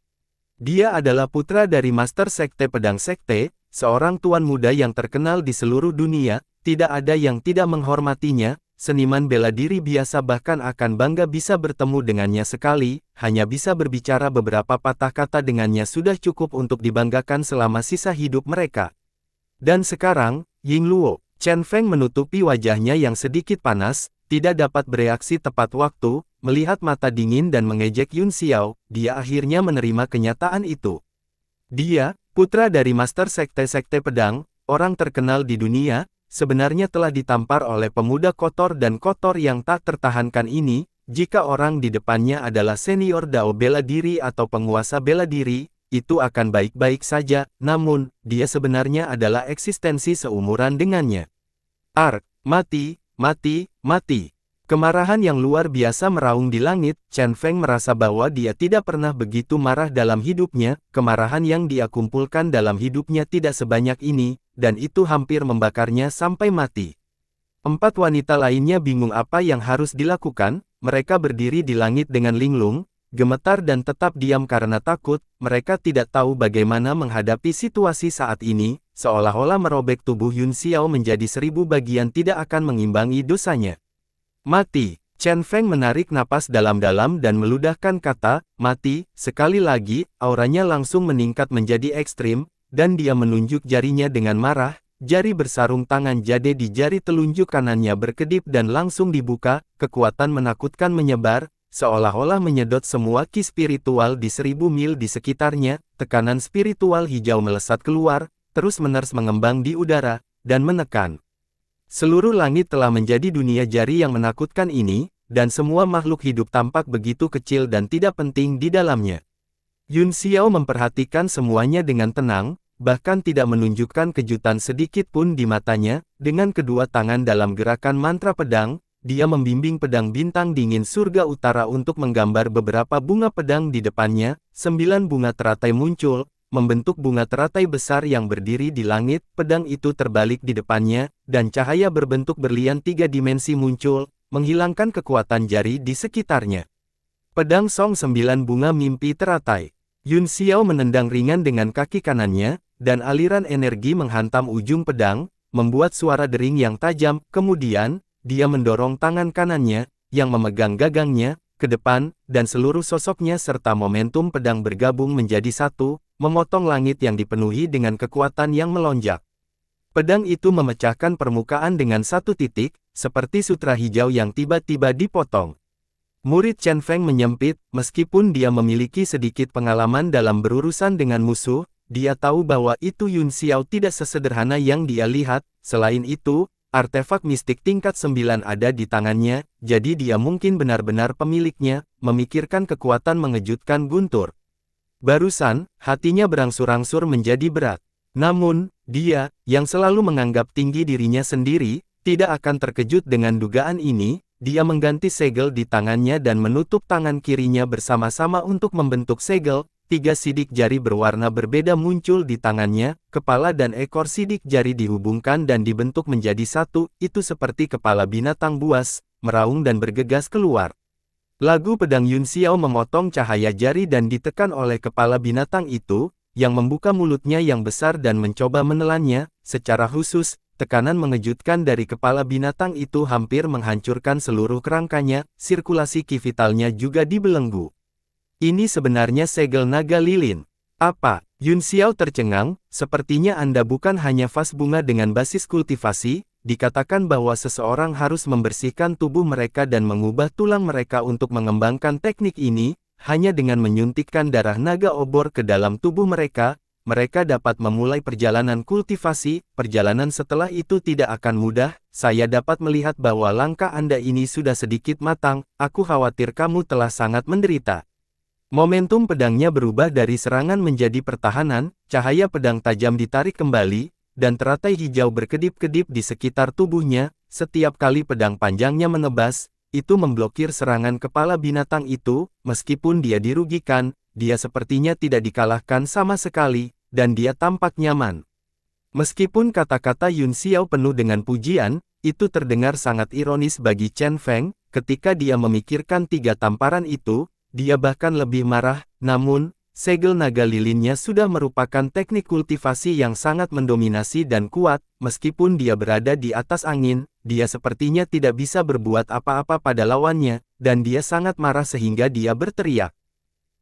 Dia adalah putra dari Master Sekte Pedang Sekte, seorang tuan muda yang terkenal di seluruh dunia, tidak ada yang tidak menghormatinya. Seniman bela diri biasa bahkan akan bangga bisa bertemu dengannya sekali, hanya bisa berbicara beberapa patah kata dengannya sudah cukup untuk dibanggakan selama sisa hidup mereka. Dan sekarang, Ying Luo, Chen Feng menutupi wajahnya yang sedikit panas, tidak dapat bereaksi tepat waktu, melihat mata dingin dan mengejek Yun Xiao, dia akhirnya menerima kenyataan itu. Dia, putra dari Master Sekte-Sekte Pedang, orang terkenal di dunia, sebenarnya telah ditampar oleh pemuda kotor dan kotor yang tak tertahankan ini. Jika orang di depannya adalah senior dao bela diri atau penguasa bela diri, itu akan baik-baik saja, namun, dia sebenarnya adalah eksistensi seumuran dengannya. Mati, mati, mati. Kemarahan yang luar biasa meraung di langit. Chen Feng merasa bahwa dia tidak pernah begitu marah dalam hidupnya, kemarahan yang dia kumpulkan dalam hidupnya tidak sebanyak ini, dan itu hampir membakarnya sampai mati. 4 wanita lainnya bingung apa yang harus dilakukan, mereka berdiri di langit dengan linglung, gemetar dan tetap diam karena takut, mereka tidak tahu bagaimana menghadapi situasi saat ini, seolah-olah merobek tubuh Yun Xiao menjadi 1000 bagian tidak akan mengimbangi dosanya. Mati. Chen Feng menarik napas dalam-dalam dan meludahkan kata, mati, sekali lagi, auranya langsung meningkat menjadi ekstrim, dan dia menunjuk jarinya dengan marah, jari bersarung tangan jade di jari telunjuk kanannya berkedip dan langsung dibuka, kekuatan menakutkan menyebar, seolah-olah menyedot semua ki spiritual di 1000 mil di sekitarnya, tekanan spiritual hijau melesat keluar, terus-menerus mengembang di udara, dan menekan. Seluruh langit telah menjadi dunia jari yang menakutkan ini, dan semua makhluk hidup tampak begitu kecil dan tidak penting di dalamnya. Yun Xiao memperhatikan semuanya dengan tenang, bahkan tidak menunjukkan kejutan sedikit pun di matanya, dengan kedua tangan dalam gerakan mantra pedang, dia membimbing pedang bintang dingin surga utara untuk menggambar beberapa bunga pedang di depannya, 9 bunga teratai muncul, membentuk bunga teratai besar yang berdiri di langit, pedang itu terbalik di depannya, dan cahaya berbentuk berlian 3 dimensi muncul, menghilangkan kekuatan jari di sekitarnya. Pedang Song 9 Bunga Mimpi Teratai. Yun Xiao menendang ringan dengan kaki kanannya, dan aliran energi menghantam ujung pedang, membuat suara dering yang tajam. Kemudian, dia mendorong tangan kanannya, yang memegang gagangnya, ke depan, dan seluruh sosoknya serta momentum pedang bergabung menjadi satu, memotong langit yang dipenuhi dengan kekuatan yang melonjak. Pedang itu memecahkan permukaan dengan satu titik, seperti sutra hijau yang tiba-tiba dipotong. Murid Chen Feng menyempit, meskipun dia memiliki sedikit pengalaman dalam berurusan dengan musuh, dia tahu bahwa itu Yun Xiao tidak sesederhana yang dia lihat. Selain itu, artefak mistik tingkat 9 ada di tangannya, jadi dia mungkin benar-benar pemiliknya. Memikirkan kekuatan mengejutkan Guntur. Barusan, hatinya berangsur-angsur menjadi berat. Namun, dia, yang selalu menganggap tinggi dirinya sendiri, tidak akan terkejut dengan dugaan ini. Dia mengganti segel di tangannya dan menutup tangan kirinya bersama-sama untuk membentuk segel. 3 sidik jari berwarna berbeda muncul di tangannya, kepala dan ekor sidik jari dihubungkan dan dibentuk menjadi satu, itu seperti kepala binatang buas, meraung dan bergegas keluar. Lagu pedang Yun Xiao memotong cahaya jari dan ditekan oleh kepala binatang itu, yang membuka mulutnya yang besar dan mencoba menelannya. Secara khusus, tekanan mengejutkan dari kepala binatang itu hampir menghancurkan seluruh kerangkanya, sirkulasi ki vitalnya juga dibelenggu. Ini sebenarnya segel naga lilin. Apa? Yun Xiao tercengang, sepertinya Anda bukan hanya vas bunga dengan basis kultivasi. Dikatakan bahwa seseorang harus membersihkan tubuh mereka dan mengubah tulang mereka untuk mengembangkan teknik ini, hanya dengan menyuntikkan darah naga obor ke dalam tubuh mereka. Mereka dapat memulai perjalanan kultivasi. Perjalanan setelah itu tidak akan mudah. Saya dapat melihat bahwa langkah Anda ini sudah sedikit matang. Aku khawatir kamu telah sangat menderita. Momentum pedangnya berubah dari serangan menjadi pertahanan. Cahaya pedang tajam ditarik kembali, dan teratai hijau berkedip-kedip di sekitar tubuhnya. Setiap kali pedang panjangnya menebas, itu memblokir serangan kepala binatang itu. Meskipun dia dirugikan, dia sepertinya tidak dikalahkan sama sekali, dan dia tampak nyaman. Meskipun kata-kata Yun Xiao penuh dengan pujian, itu terdengar sangat ironis bagi Chen Feng. Ketika dia memikirkan 3 tamparan itu, dia bahkan lebih marah. Namun, segel naga lilinnya sudah merupakan teknik kultivasi yang sangat mendominasi dan kuat. Meskipun dia berada di atas angin, dia sepertinya tidak bisa berbuat apa-apa pada lawannya, dan dia sangat marah sehingga dia berteriak.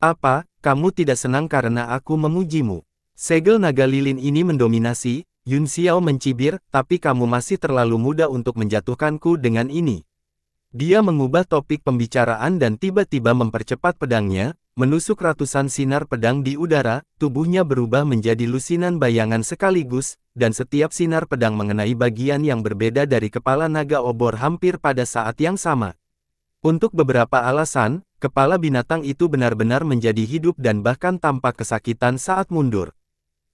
Apa, kamu tidak senang karena aku memujimu? Segel naga lilin ini mendominasi. Yun Xiao mencibir, tapi kamu masih terlalu muda untuk menjatuhkanku dengan ini. Dia mengubah topik pembicaraan dan tiba-tiba mempercepat pedangnya, menusuk ratusan sinar pedang di udara. Tubuhnya berubah menjadi lusinan bayangan sekaligus, dan setiap sinar pedang mengenai bagian yang berbeda dari kepala naga obor hampir pada saat yang sama. Untuk beberapa alasan, kepala binatang itu benar-benar menjadi hidup dan bahkan tampak kesakitan saat mundur.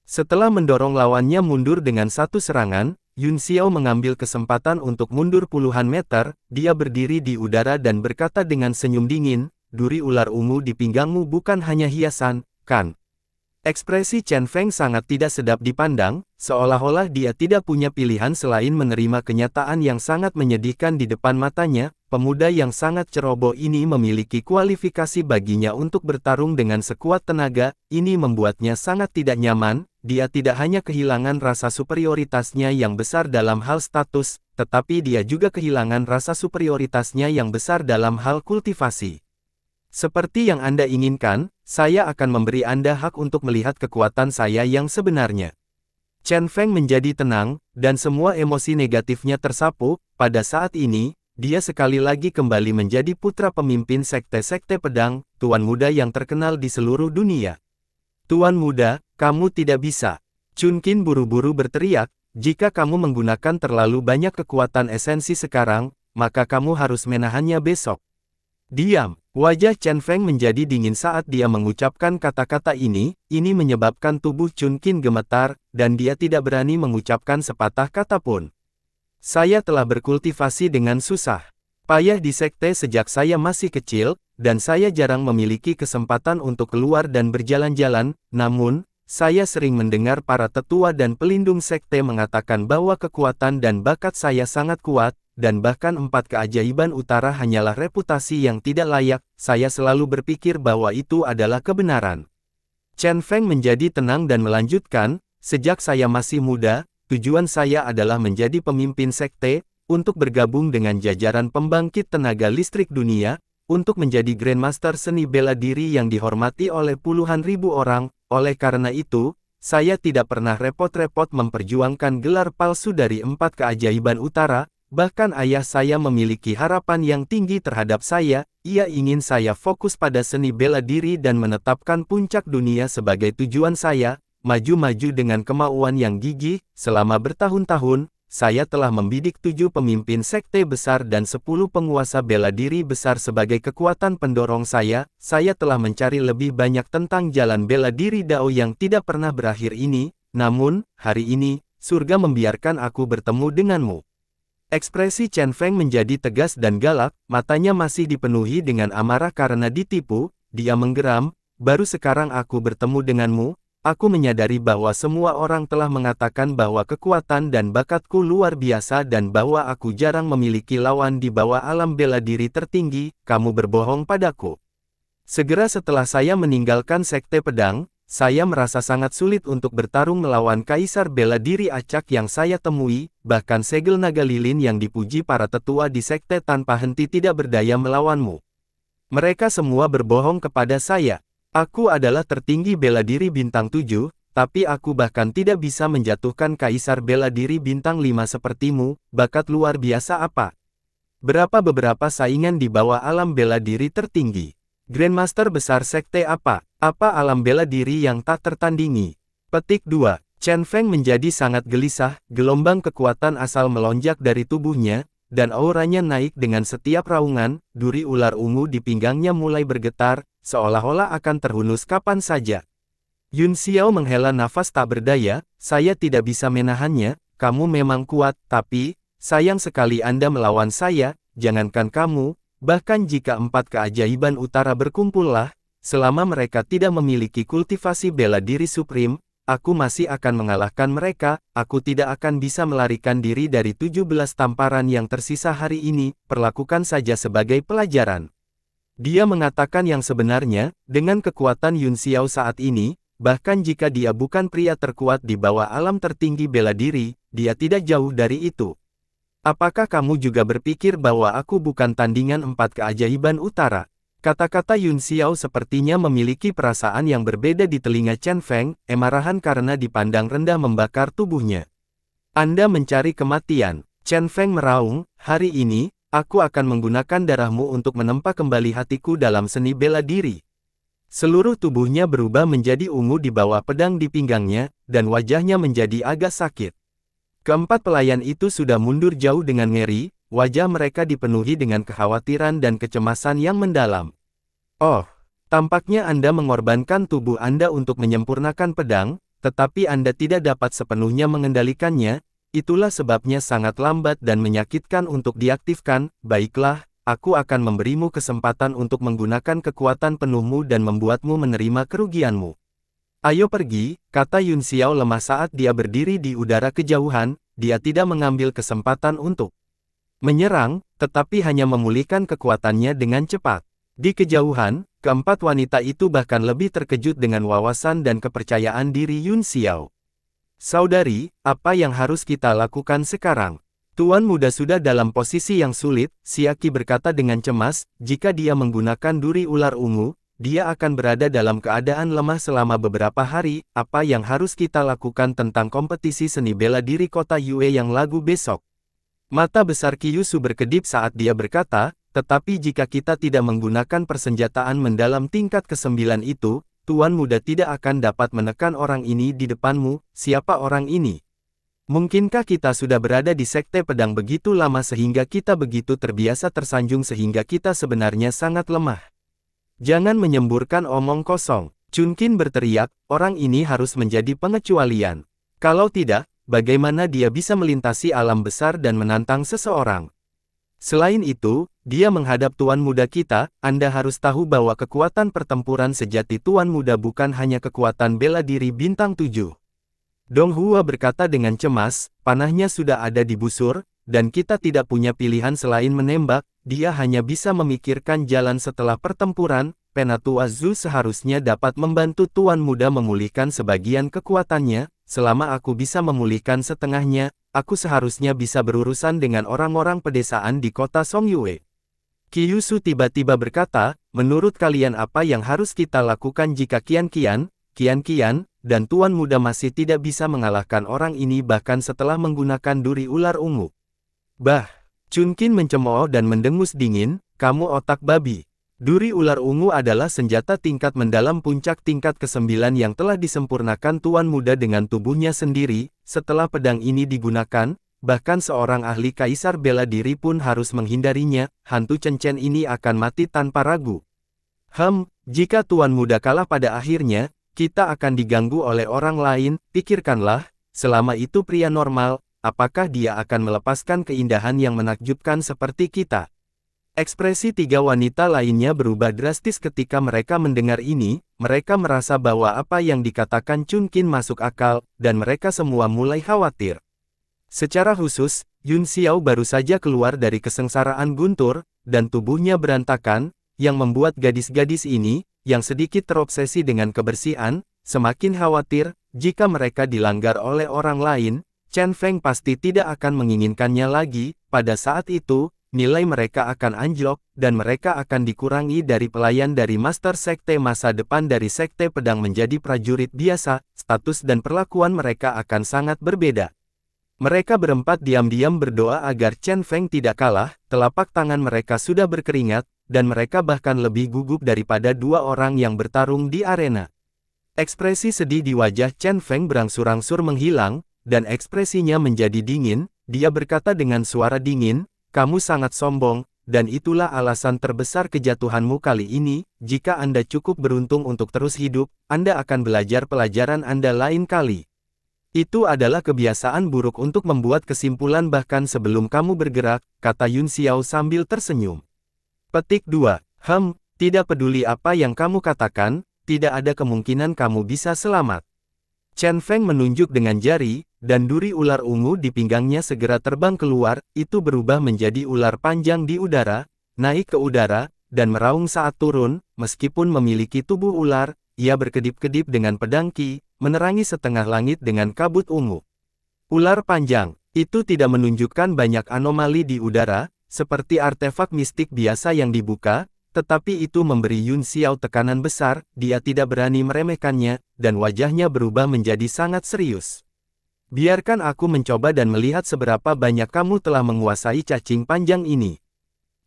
Setelah mendorong lawannya mundur dengan satu serangan, Yun Xiao mengambil kesempatan untuk mundur puluhan meter. Dia berdiri di udara dan berkata dengan senyum dingin, "Duri ular ungu di pinggangmu bukan hanya hiasan, kan?" Ekspresi Chen Feng sangat tidak sedap dipandang, seolah-olah dia tidak punya pilihan selain menerima kenyataan yang sangat menyedihkan di depan matanya. Pemuda yang sangat ceroboh ini memiliki kualifikasi baginya untuk bertarung dengan sekuat tenaga. Ini membuatnya sangat tidak nyaman. Dia tidak hanya kehilangan rasa superioritasnya yang besar dalam hal status, tetapi dia juga kehilangan rasa superioritasnya yang besar dalam hal kultivasi. Seperti yang Anda inginkan, saya akan memberi Anda hak untuk melihat kekuatan saya yang sebenarnya. Chen Feng menjadi tenang, dan semua emosi negatifnya tersapu. Pada saat ini, dia sekali lagi kembali menjadi putra pemimpin sekte-sekte pedang, tuan muda yang terkenal di seluruh dunia. Tuan muda, kamu tidak bisa. Chun Qin buru-buru berteriak, jika kamu menggunakan terlalu banyak kekuatan esensi sekarang, maka kamu harus menahannya besok. Diam. Wajah Chen Feng menjadi dingin saat dia mengucapkan kata-kata ini menyebabkan tubuh Chun Qin gemetar, dan dia tidak berani mengucapkan sepatah kata pun. Saya telah berkultivasi dengan susah payah di sekte sejak saya masih kecil, dan saya jarang memiliki kesempatan untuk keluar dan berjalan-jalan. Namun, saya sering mendengar para tetua dan pelindung sekte mengatakan bahwa kekuatan dan bakat saya sangat kuat. dan bahkan 4 keajaiban utara hanyalah reputasi yang tidak layak, saya selalu berpikir bahwa itu adalah kebenaran. Chen Feng menjadi tenang dan melanjutkan, sejak saya masih muda, tujuan saya adalah menjadi pemimpin sekte, untuk bergabung dengan jajaran pembangkit tenaga listrik dunia, untuk menjadi Grandmaster seni bela diri yang dihormati oleh puluhan ribu orang. Oleh karena itu, saya tidak pernah repot-repot memperjuangkan gelar palsu dari 4 keajaiban utara, bahkan ayah saya memiliki harapan yang tinggi terhadap saya, ia ingin saya fokus pada seni bela diri dan menetapkan puncak dunia sebagai tujuan saya, maju-maju dengan kemauan yang gigih. Selama bertahun-tahun, saya telah membidik 7 pemimpin sekte besar dan 10 penguasa bela diri besar sebagai kekuatan pendorong saya telah mencari lebih banyak tentang jalan bela diri Dao yang tidak pernah berakhir ini, namun, hari ini, surga membiarkan aku bertemu denganmu. Ekspresi Chen Feng menjadi tegas dan galak, matanya masih dipenuhi dengan amarah karena ditipu, dia menggeram, baru sekarang aku bertemu denganmu. Aku menyadari bahwa semua orang telah mengatakan bahwa kekuatan dan bakatku luar biasa dan bahwa aku jarang memiliki lawan di bawah alam bela diri tertinggi, kamu berbohong padaku. Segera setelah saya meninggalkan Sekte Pedang, saya merasa sangat sulit untuk bertarung melawan Kaisar bela diri acak yang saya temui, bahkan segel naga lilin yang dipuji para tetua di Sekte tanpa henti tidak berdaya melawanmu. Mereka semua berbohong kepada saya. Aku adalah tertinggi bela diri bintang 7, tapi aku bahkan tidak bisa menjatuhkan Kaisar bela diri bintang 5 sepertimu, bakat luar biasa apa? Beberapa saingan di bawah alam bela diri tertinggi. Grandmaster besar sekte apa? Apa alam bela diri yang tak tertandingi? Petik 2. Chen Feng menjadi sangat gelisah, gelombang kekuatan asal melonjak dari tubuhnya, dan auranya naik dengan setiap raungan, duri ular ungu di pinggangnya mulai bergetar, seolah-olah akan terhunus kapan saja. Yun Xiao menghela nafas tak berdaya, saya tidak bisa menahannya, kamu memang kuat, tapi, sayang sekali Anda melawan saya, jangankan kamu, bahkan jika 4 keajaiban utara berkumpullah, selama mereka tidak memiliki kultivasi bela diri supreme, aku masih akan mengalahkan mereka, aku tidak akan bisa melarikan diri dari 17 tamparan yang tersisa hari ini, perlakukan saja sebagai pelajaran. Dia mengatakan yang sebenarnya, dengan kekuatan Yun Xiao saat ini, bahkan jika dia bukan pria terkuat di bawah alam tertinggi bela diri, dia tidak jauh dari itu. Apakah kamu juga berpikir bahwa aku bukan tandingan 4 keajaiban utara? Kata-kata Yun Xiao sepertinya memiliki perasaan yang berbeda di telinga Chen Feng, kemarahan karena dipandang rendah membakar tubuhnya. Anda mencari kematian. Chen Feng meraung, hari ini, aku akan menggunakan darahmu untuk menempa kembali hatiku dalam seni bela diri. Seluruh tubuhnya berubah menjadi ungu di bawah pedang di pinggangnya, dan wajahnya menjadi agak sakit. Keempat pelayan itu sudah mundur jauh dengan ngeri, wajah mereka dipenuhi dengan kekhawatiran dan kecemasan yang mendalam. Oh, tampaknya Anda mengorbankan tubuh Anda untuk menyempurnakan pedang, tetapi Anda tidak dapat sepenuhnya mengendalikannya, itulah sebabnya sangat lambat dan menyakitkan untuk diaktifkan. Baiklah, aku akan memberimu kesempatan untuk menggunakan kekuatan penuhmu dan membuatmu menerima kerugianmu. Ayo pergi, kata Yun Xiao lemah saat dia berdiri di udara kejauhan, dia tidak mengambil kesempatan untuk menyerang, tetapi hanya memulihkan kekuatannya dengan cepat. Di kejauhan, keempat wanita itu bahkan lebih terkejut dengan wawasan dan kepercayaan diri Yun Xiao. Saudari, apa yang harus kita lakukan sekarang? Tuan muda sudah dalam posisi yang sulit, Siaki berkata dengan cemas, jika dia menggunakan duri ular ungu, dia akan berada dalam keadaan lemah selama beberapa hari. Apa yang harus kita lakukan tentang kompetisi seni bela diri kota Yue yang lagu besok? Mata besar Kyushu berkedip saat dia berkata, tetapi jika kita tidak menggunakan persenjataan mendalam tingkat ke-9 itu, Tuan muda tidak akan dapat menekan orang ini di depanmu. Siapa orang ini? Mungkinkah kita sudah berada di Sekte Pedang begitu lama sehingga kita begitu terbiasa tersanjung sehingga kita sebenarnya sangat lemah? Jangan menyemburkan omong kosong. Chunkin berteriak, orang ini harus menjadi pengecualian. Kalau tidak, bagaimana dia bisa melintasi alam besar dan menantang seseorang? Selain itu, dia menghadap Tuan muda kita, Anda harus tahu bahwa kekuatan pertempuran sejati Tuan muda bukan hanya kekuatan bela diri bintang 7. Dong Hua berkata dengan cemas, panahnya sudah ada di busur, dan kita tidak punya pilihan selain menembak, dia hanya bisa memikirkan jalan setelah pertempuran. Penatua Zhu seharusnya dapat membantu Tuan Muda memulihkan sebagian kekuatannya, selama aku bisa memulihkan setengahnya, aku seharusnya bisa berurusan dengan orang-orang pedesaan di kota Songyue. Kyushu tiba-tiba berkata, menurut kalian apa yang harus kita lakukan jika Qian Qian, dan Tuan Muda masih tidak bisa mengalahkan orang ini bahkan setelah menggunakan duri ular ungu? Bah! Chunkin mencemooh dan mendengus dingin, kamu otak babi. Duri ular ungu adalah senjata tingkat mendalam puncak tingkat ke-9 yang telah disempurnakan Tuan Muda dengan tubuhnya sendiri. Setelah pedang ini digunakan, bahkan seorang ahli kaisar bela diri pun harus menghindarinya. Hantu Chen ini akan mati tanpa ragu. Jika Tuan Muda kalah pada akhirnya, kita akan diganggu oleh orang lain. Pikirkanlah, selama itu pria normal, apakah dia akan melepaskan keindahan yang menakjubkan seperti kita? Ekspresi tiga wanita lainnya berubah drastis ketika mereka mendengar ini. Mereka merasa bahwa apa yang dikatakan Chunkin masuk akal, dan mereka semua mulai khawatir. Secara khusus, Yun Xiao baru saja keluar dari kesengsaraan guntur, dan tubuhnya berantakan, yang membuat gadis-gadis ini, yang sedikit terobsesi dengan kebersihan, semakin khawatir. Jika mereka dilanggar oleh orang lain, Chen Feng pasti tidak akan menginginkannya lagi. Pada saat itu, nilai mereka akan anjlok, dan mereka akan dikurangi dari pelayan dari Master Sekte masa depan dari Sekte Pedang menjadi prajurit biasa. Status dan perlakuan mereka akan sangat berbeda. Mereka berempat diam-diam berdoa agar Chen Feng tidak kalah. Telapak tangan mereka sudah berkeringat, dan mereka bahkan lebih gugup daripada dua orang yang bertarung di arena. Ekspresi sedih di wajah Chen Feng berangsur-angsur menghilang, dan ekspresinya menjadi dingin. Dia berkata dengan suara dingin, kamu sangat sombong, dan itulah alasan terbesar kejatuhanmu kali ini. Jika Anda cukup beruntung untuk terus hidup, Anda akan belajar pelajaran Anda lain kali. Itu adalah kebiasaan buruk untuk membuat kesimpulan bahkan sebelum kamu bergerak, kata Yun Xiao sambil tersenyum. Petik 2. Tidak peduli apa yang kamu katakan, tidak ada kemungkinan kamu bisa selamat. Chen Feng menunjuk dengan jari, dan duri ular ungu di pinggangnya segera terbang keluar. Itu berubah menjadi ular panjang di udara, naik ke udara, dan meraung saat turun. Meskipun memiliki tubuh ular, ia berkedip-kedip dengan pedang Qi, menerangi setengah langit dengan kabut ungu. Ular panjang, itu tidak menunjukkan banyak anomali di udara, seperti artefak mistik biasa yang dibuka, tetapi itu memberi Yun Xiao tekanan besar. Dia tidak berani meremehkannya, dan wajahnya berubah menjadi sangat serius. Biarkan aku mencoba dan melihat seberapa banyak kamu telah menguasai cacing panjang ini.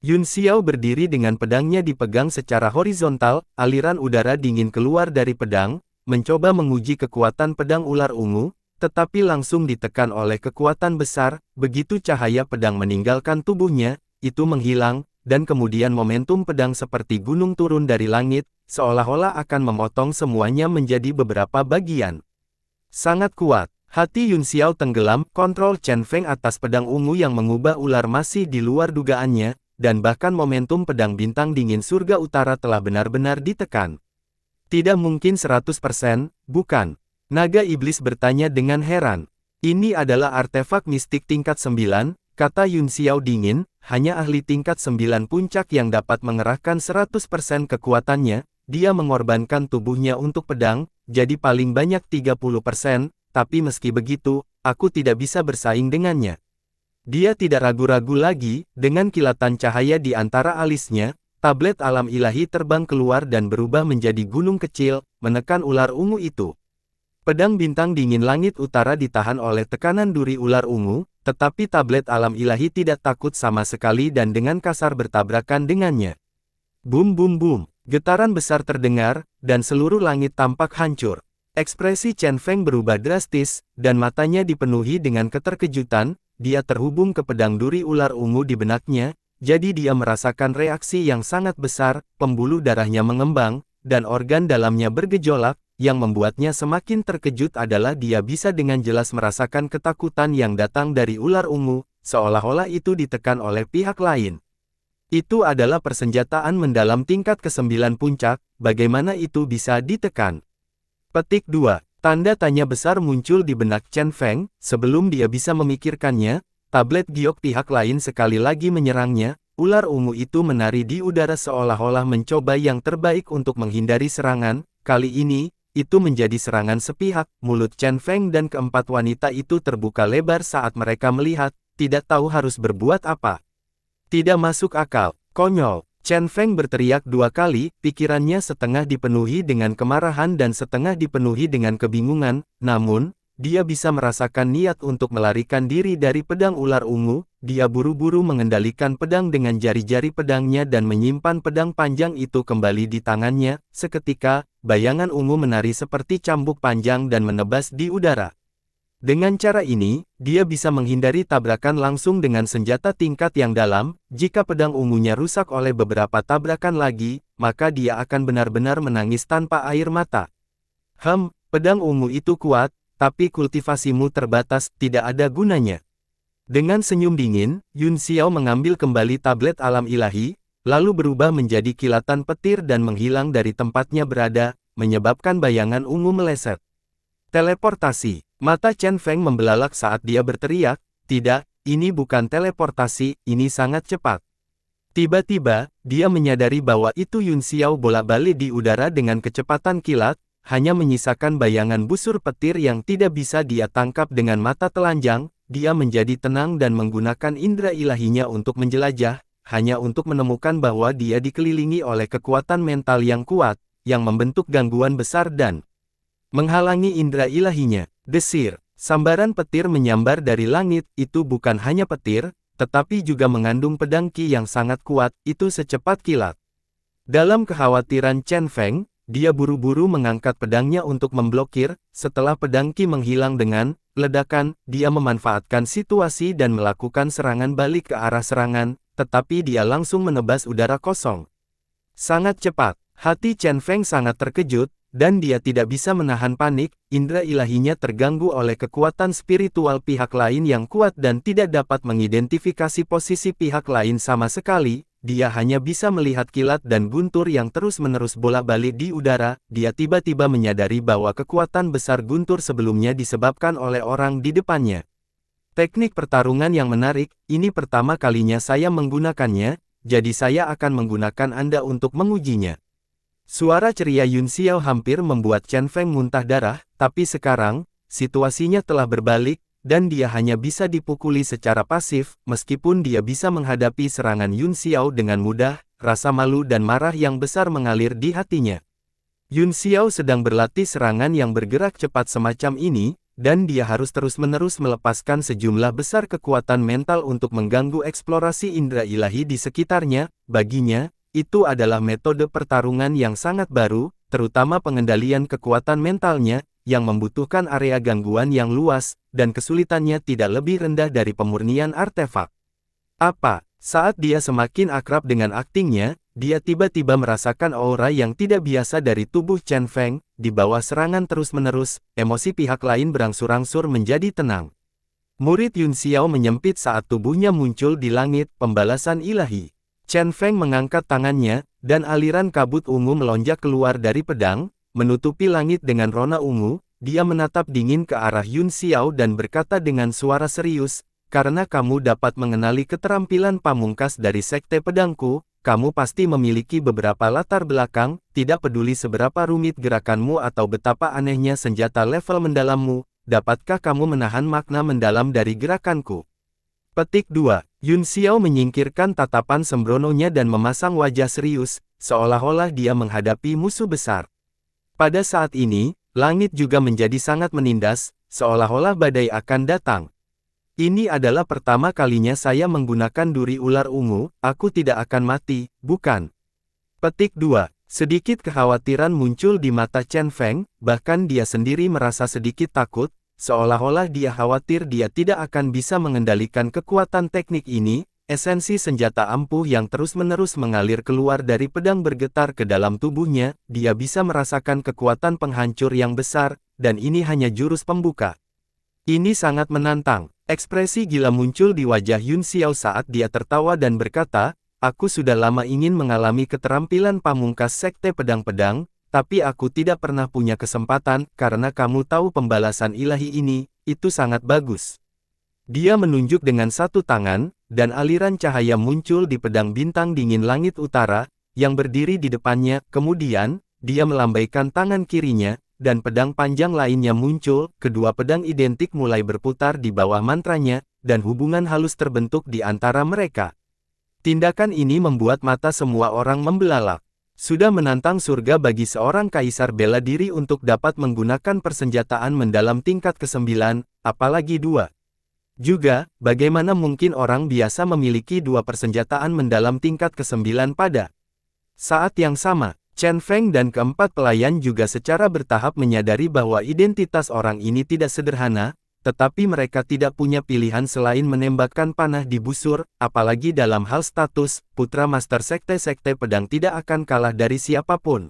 Yun Xiao berdiri dengan pedangnya dipegang secara horizontal, aliran udara dingin keluar dari pedang, mencoba menguji kekuatan pedang ular ungu, tetapi langsung ditekan oleh kekuatan besar. Begitu cahaya pedang meninggalkan tubuhnya, itu menghilang, dan kemudian momentum pedang seperti gunung turun dari langit, seolah-olah akan memotong semuanya menjadi beberapa bagian. Sangat kuat. Hati Yun Xiao tenggelam. Kontrol Chen Feng atas pedang ungu yang mengubah ular masih di luar dugaannya, dan bahkan momentum pedang bintang dingin surga utara telah benar-benar ditekan. Tidak mungkin 100%, bukan? Naga iblis bertanya dengan heran. Ini adalah artefak mistik tingkat 9, kata Yun Xiao dingin, hanya ahli tingkat 9 puncak yang dapat mengerahkan 100% kekuatannya. Dia mengorbankan tubuhnya untuk pedang, jadi paling banyak 30%, tapi meski begitu, aku tidak bisa bersaing dengannya. Dia tidak ragu-ragu lagi. Dengan kilatan cahaya di antara alisnya, tablet alam ilahi terbang keluar dan berubah menjadi gunung kecil, menekan ular ungu itu. Pedang bintang dingin langit utara ditahan oleh tekanan duri ular ungu, tetapi tablet alam ilahi tidak takut sama sekali dan dengan kasar bertabrakan dengannya. Bum bum bum, getaran besar terdengar, dan seluruh langit tampak hancur. Ekspresi Chen Feng berubah drastis, dan matanya dipenuhi dengan keterkejutan. Dia terhubung ke pedang duri ular ungu di benaknya, jadi dia merasakan reaksi yang sangat besar. Pembuluh darahnya mengembang, dan organ dalamnya bergejolak. Yang membuatnya semakin terkejut adalah dia bisa dengan jelas merasakan ketakutan yang datang dari ular ungu, seolah-olah itu ditekan oleh pihak lain. Itu adalah persenjataan mendalam tingkat ke-9 puncak, bagaimana itu bisa ditekan? Petik 2. Tanda tanya besar muncul di benak Chen Feng. Sebelum dia bisa memikirkannya, tablet giok pihak lain sekali lagi menyerangnya. Ular ungu itu menari di udara seolah-olah mencoba yang terbaik untuk menghindari serangan. Kali ini, itu menjadi serangan sepihak. Mulut Chen Feng dan keempat wanita itu terbuka lebar saat mereka melihat, tidak tahu harus berbuat apa. Tidak masuk akal, konyol. Chen Feng berteriak dua kali, pikirannya setengah dipenuhi dengan kemarahan dan setengah dipenuhi dengan kebingungan, namun, dia bisa merasakan niat untuk melarikan diri dari pedang ular ungu. Dia buru-buru mengendalikan pedang dengan jari-jari pedangnya dan menyimpan pedang panjang itu kembali di tangannya. Seketika, bayangan ungu menari seperti cambuk panjang dan menebas di udara. Dengan cara ini, dia bisa menghindari tabrakan langsung dengan senjata tingkat yang dalam. Jika pedang ungunya rusak oleh beberapa tabrakan lagi, maka dia akan benar-benar menangis tanpa air mata. Pedang ungu itu kuat, tapi kultivasimu terbatas, tidak ada gunanya. Dengan senyum dingin, Yun Xiao mengambil kembali tablet alam ilahi, lalu berubah menjadi kilatan petir dan menghilang dari tempatnya berada, menyebabkan bayangan ungu meleset. Teleportasi. Mata Chen Feng membelalak saat dia berteriak, "Tidak, ini bukan teleportasi, ini sangat cepat." Tiba-tiba, dia menyadari bahwa itu Yun Xiao bolak-balik di udara dengan kecepatan kilat, hanya menyisakan bayangan busur petir yang tidak bisa dia tangkap dengan mata telanjang. Dia menjadi tenang dan menggunakan indera ilahinya untuk menjelajah, hanya untuk menemukan bahwa dia dikelilingi oleh kekuatan mental yang kuat, yang membentuk gangguan besar dan menghalangi indera ilahinya. Desir, sambaran petir menyambar dari langit. Itu bukan hanya petir, tetapi juga mengandung pedang Qi yang sangat kuat, itu secepat kilat. Dalam kekhawatiran Chen Feng, dia buru-buru mengangkat pedangnya untuk memblokir. Setelah pedang Qi menghilang dengan ledakan, dia memanfaatkan situasi dan melakukan serangan balik ke arah serangan, tetapi dia langsung menebas udara kosong. Sangat cepat, hati Chen Feng sangat terkejut, dan dia tidak bisa menahan panik. Indera ilahinya terganggu oleh kekuatan spiritual pihak lain yang kuat dan tidak dapat mengidentifikasi posisi pihak lain sama sekali. Dia hanya bisa melihat kilat dan guntur yang terus-menerus bolak-balik di udara. Dia tiba-tiba menyadari bahwa kekuatan besar guntur sebelumnya disebabkan oleh orang di depannya. Teknik pertarungan yang menarik, ini pertama kalinya saya menggunakannya, jadi saya akan menggunakan Anda untuk mengujinya. Suara ceria Yun Xiao hampir membuat Chen Feng muntah darah, tapi sekarang, situasinya telah berbalik, dan dia hanya bisa dipukuli secara pasif. Meskipun dia bisa menghadapi serangan Yun Xiao dengan mudah, rasa malu dan marah yang besar mengalir di hatinya. Yun Xiao sedang berlatih serangan yang bergerak cepat semacam ini, dan dia harus terus-menerus melepaskan sejumlah besar kekuatan mental untuk mengganggu eksplorasi indera ilahi di sekitarnya. Baginya, itu adalah metode pertarungan yang sangat baru, terutama pengendalian kekuatan mentalnya, yang membutuhkan area gangguan yang luas, dan kesulitannya tidak lebih rendah dari pemurnian artefak. Saat dia semakin akrab dengan aktingnya, dia tiba-tiba merasakan aura yang tidak biasa dari tubuh Chen Feng. Di bawah serangan terus-menerus, emosi pihak lain berangsur-angsur menjadi tenang. Murid Yun Xiao menyempit saat tubuhnya muncul di langit, pembalasan ilahi. Chen Feng mengangkat tangannya, dan aliran kabut ungu melonjak keluar dari pedang, menutupi langit dengan rona ungu. Dia menatap dingin ke arah Yun Xiao dan berkata dengan suara serius, "Karena kamu dapat mengenali keterampilan pamungkas dari sekte pedangku, kamu pasti memiliki beberapa latar belakang, tidak peduli seberapa rumit gerakanmu atau betapa anehnya senjata level mendalammu, dapatkah kamu menahan makna mendalam dari gerakanku?" Petik 2. Yun Xiao menyingkirkan tatapan sembrononya dan memasang wajah serius, seolah-olah dia menghadapi musuh besar. Pada saat ini, langit juga menjadi sangat menindas, seolah-olah badai akan datang. "Ini adalah pertama kalinya saya menggunakan duri ular ungu, aku tidak akan mati, bukan?" Petik 2. Sedikit kekhawatiran muncul di mata Chen Feng, bahkan dia sendiri merasa sedikit takut, seolah-olah dia khawatir dia tidak akan bisa mengendalikan kekuatan teknik ini. Esensi senjata ampuh yang terus-menerus mengalir keluar dari pedang bergetar ke dalam tubuhnya. Dia bisa merasakan kekuatan penghancur yang besar, dan ini hanya jurus pembuka. Ini sangat menantang. Ekspresi gila muncul di wajah Yun Xiao saat dia tertawa dan berkata, "Aku sudah lama ingin mengalami keterampilan pamungkas sekte pedang-pedang, tapi aku tidak pernah punya kesempatan. Karena kamu tahu pembalasan ilahi ini, itu sangat bagus." Dia menunjuk dengan satu tangan, dan aliran cahaya muncul di pedang bintang dingin langit utara, yang berdiri di depannya. Kemudian, dia melambaikan tangan kirinya, dan pedang panjang lainnya muncul. Kedua pedang identik mulai berputar di bawah mantranya, dan hubungan halus terbentuk di antara mereka. Tindakan ini membuat mata semua orang membelalak. Sudah menantang surga bagi seorang kaisar bela diri untuk dapat menggunakan persenjataan mendalam tingkat ke-9, apalagi 2. Juga, bagaimana mungkin orang biasa memiliki 2 persenjataan mendalam tingkat ke-9 pada saat yang sama? Chen Feng dan keempat pelayan juga secara bertahap menyadari bahwa identitas orang ini tidak sederhana, tetapi mereka tidak punya pilihan selain menembakkan panah di busur, apalagi dalam hal status, putra master sekte-sekte pedang tidak akan kalah dari siapapun.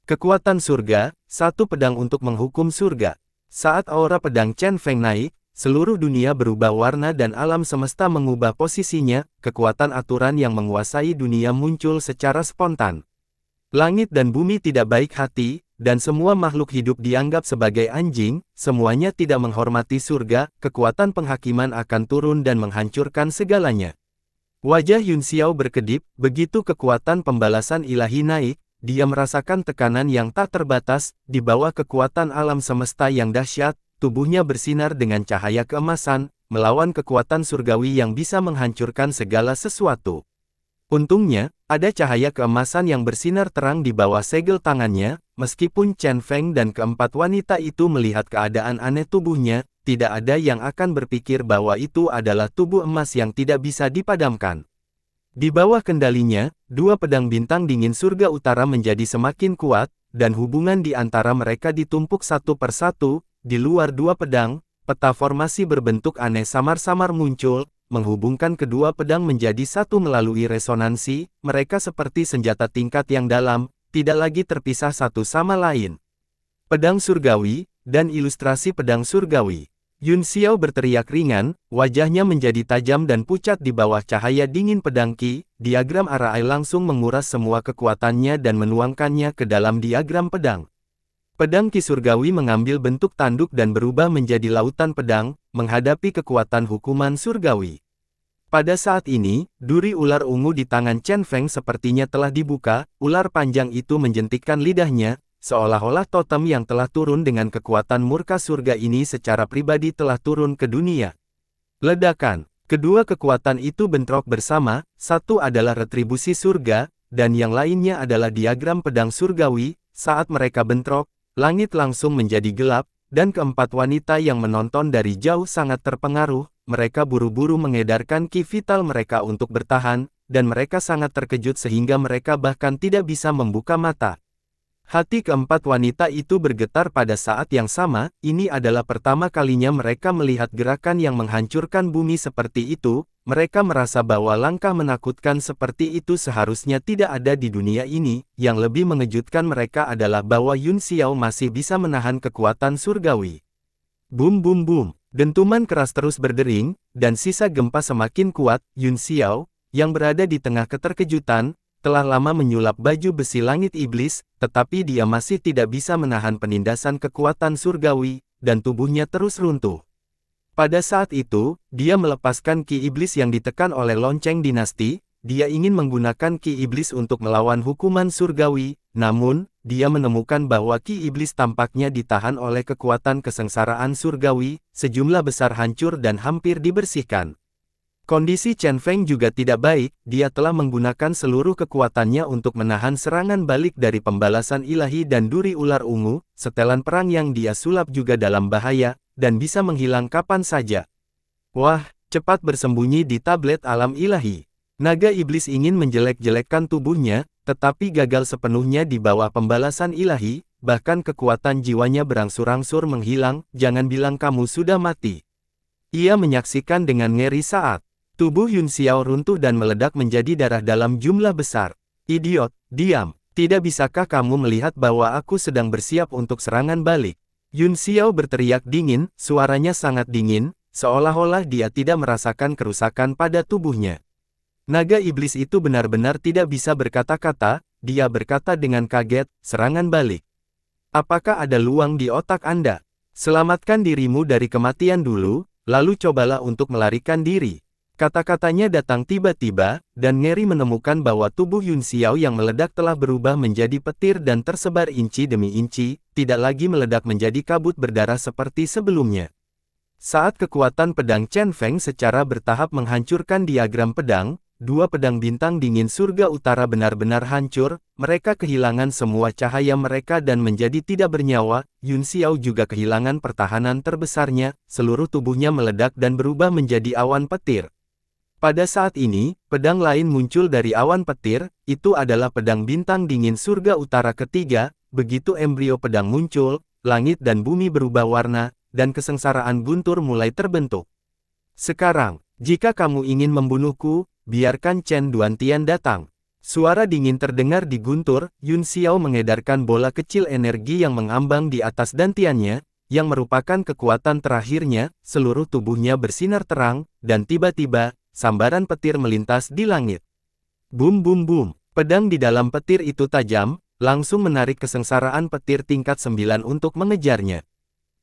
Kekuatan surga, satu pedang untuk menghukum surga. Saat aura pedang Chen Feng naik, seluruh dunia berubah warna dan alam semesta mengubah posisinya. Kekuatan aturan yang menguasai dunia muncul secara spontan. Langit dan bumi tidak baik hati, dan semua makhluk hidup dianggap sebagai anjing. Semuanya tidak menghormati surga. Kekuatan penghakiman akan turun dan menghancurkan segalanya. Wajah Yun Xiao berkedip. Begitu kekuatan pembalasan ilahi naik, dia merasakan tekanan yang tak terbatas. Di bawah kekuatan alam semesta yang dahsyat, tubuhnya bersinar dengan cahaya keemasan, melawan kekuatan surgawi yang bisa menghancurkan segala sesuatu. Untungnya, ada cahaya keemasan yang bersinar terang di bawah segel tangannya. Meskipun Chen Feng dan keempat wanita itu melihat keadaan aneh tubuhnya, tidak ada yang akan berpikir bahwa itu adalah tubuh emas yang tidak bisa dipadamkan. Di bawah kendalinya, 2 pedang bintang dingin surga utara menjadi semakin kuat, dan hubungan di antara mereka ditumpuk satu persatu. Di luar 2 pedang, peta formasi berbentuk aneh samar-samar muncul, menghubungkan kedua pedang menjadi satu melalui resonansi. Mereka seperti senjata tingkat yang dalam, tidak lagi terpisah satu sama lain. Pedang surgawi, dan ilustrasi pedang surgawi. Yun Xiao berteriak ringan, wajahnya menjadi tajam dan pucat di bawah cahaya dingin pedang Qi. Diagram Arai langsung menguras semua kekuatannya dan menuangkannya ke dalam diagram pedang. Pedang Qi surgawi mengambil bentuk tanduk dan berubah menjadi lautan pedang, menghadapi kekuatan hukuman surgawi. Pada saat ini, duri ular ungu di tangan Chen Feng sepertinya telah dibuka. Ular panjang itu menjentikkan lidahnya, seolah-olah totem yang telah turun dengan kekuatan murka surga ini secara pribadi telah turun ke dunia. Ledakan. Kedua kekuatan itu bentrok bersama, satu adalah retribusi surga, dan yang lainnya adalah diagram pedang surgawi. Saat mereka bentrok, langit langsung menjadi gelap, dan keempat wanita yang menonton dari jauh sangat terpengaruh. Mereka buru-buru mengedarkan ki vital mereka untuk bertahan, dan mereka sangat terkejut sehingga mereka bahkan tidak bisa membuka mata. Hati keempat wanita itu bergetar pada saat yang sama. Ini adalah pertama kalinya mereka melihat gerakan yang menghancurkan bumi seperti itu. Mereka merasa bahwa langkah menakutkan seperti itu seharusnya tidak ada di dunia ini. Yang lebih mengejutkan mereka adalah bahwa Yun Xiao masih bisa menahan kekuatan surgawi. Bum bum bum. Dentuman keras terus berdering, dan sisa gempa semakin kuat. Yun Xiao, yang berada di tengah keterkejutan, telah lama menyulap baju besi langit iblis, tetapi dia masih tidak bisa menahan penindasan kekuatan surgawi, dan tubuhnya terus runtuh. Pada saat itu, dia melepaskan ki iblis yang ditekan oleh lonceng dinasti. Dia ingin menggunakan ki iblis untuk melawan hukuman surgawi, namun, dia menemukan bahwa ki iblis tampaknya ditahan oleh kekuatan kesengsaraan surgawi. Sejumlah besar hancur dan hampir dibersihkan. Kondisi Chen Feng juga tidak baik. Dia telah menggunakan seluruh kekuatannya untuk menahan serangan balik dari pembalasan ilahi dan duri ular ungu. Setelan perang yang dia sulap juga dalam bahaya, dan bisa menghilang kapan saja. Wah, cepat bersembunyi di tablet alam ilahi. Naga iblis ingin menjelek-jelekkan tubuhnya, tetapi gagal sepenuhnya di bawah pembalasan ilahi. Bahkan kekuatan jiwanya berangsur-angsur menghilang. Jangan bilang kamu sudah mati. Ia menyaksikan dengan ngeri saat tubuh Yun Xiao runtuh dan meledak menjadi darah dalam jumlah besar. Idiot, diam. Tidak bisakah kamu melihat bahwa aku sedang bersiap untuk serangan balik? Yun Xiao berteriak dingin, suaranya sangat dingin, seolah-olah dia tidak merasakan kerusakan pada tubuhnya. Naga iblis itu benar-benar tidak bisa berkata-kata. Dia berkata dengan kaget, serangan balik. Apakah ada luang di otak Anda? Selamatkan dirimu dari kematian dulu. lalu cobalah untuk melarikan diri. Kata-katanya datang tiba-tiba, dan Ngeri menemukan bahwa tubuh Yun Xiao yang meledak telah berubah menjadi petir dan tersebar inci demi inci, tidak lagi meledak menjadi kabut berdarah seperti sebelumnya. Saat kekuatan pedang Chen Feng secara bertahap menghancurkan diagram pedang, dua pedang bintang dingin surga utara benar-benar hancur, mereka kehilangan semua cahaya mereka dan menjadi tidak bernyawa. Yun Xiao juga kehilangan pertahanan terbesarnya, seluruh tubuhnya meledak dan berubah menjadi awan petir. Pada saat ini, pedang lain muncul dari awan petir, itu adalah pedang bintang dingin surga utara ketiga. Begitu embrio pedang muncul, langit dan bumi berubah warna, dan kesengsaraan guntur mulai terbentuk. Sekarang, jika kamu ingin membunuhku, biarkan Chen Duantian datang. Suara dingin terdengar di guntur. Yun Xiao mengedarkan bola kecil energi yang mengambang di atas dantiannya, yang merupakan kekuatan terakhirnya. Seluruh tubuhnya bersinar terang, dan tiba-tiba, sambaran petir melintas di langit. Bum bum bum, pedang di dalam petir itu tajam, langsung menarik kesengsaraan petir tingkat 9 untuk mengejarnya.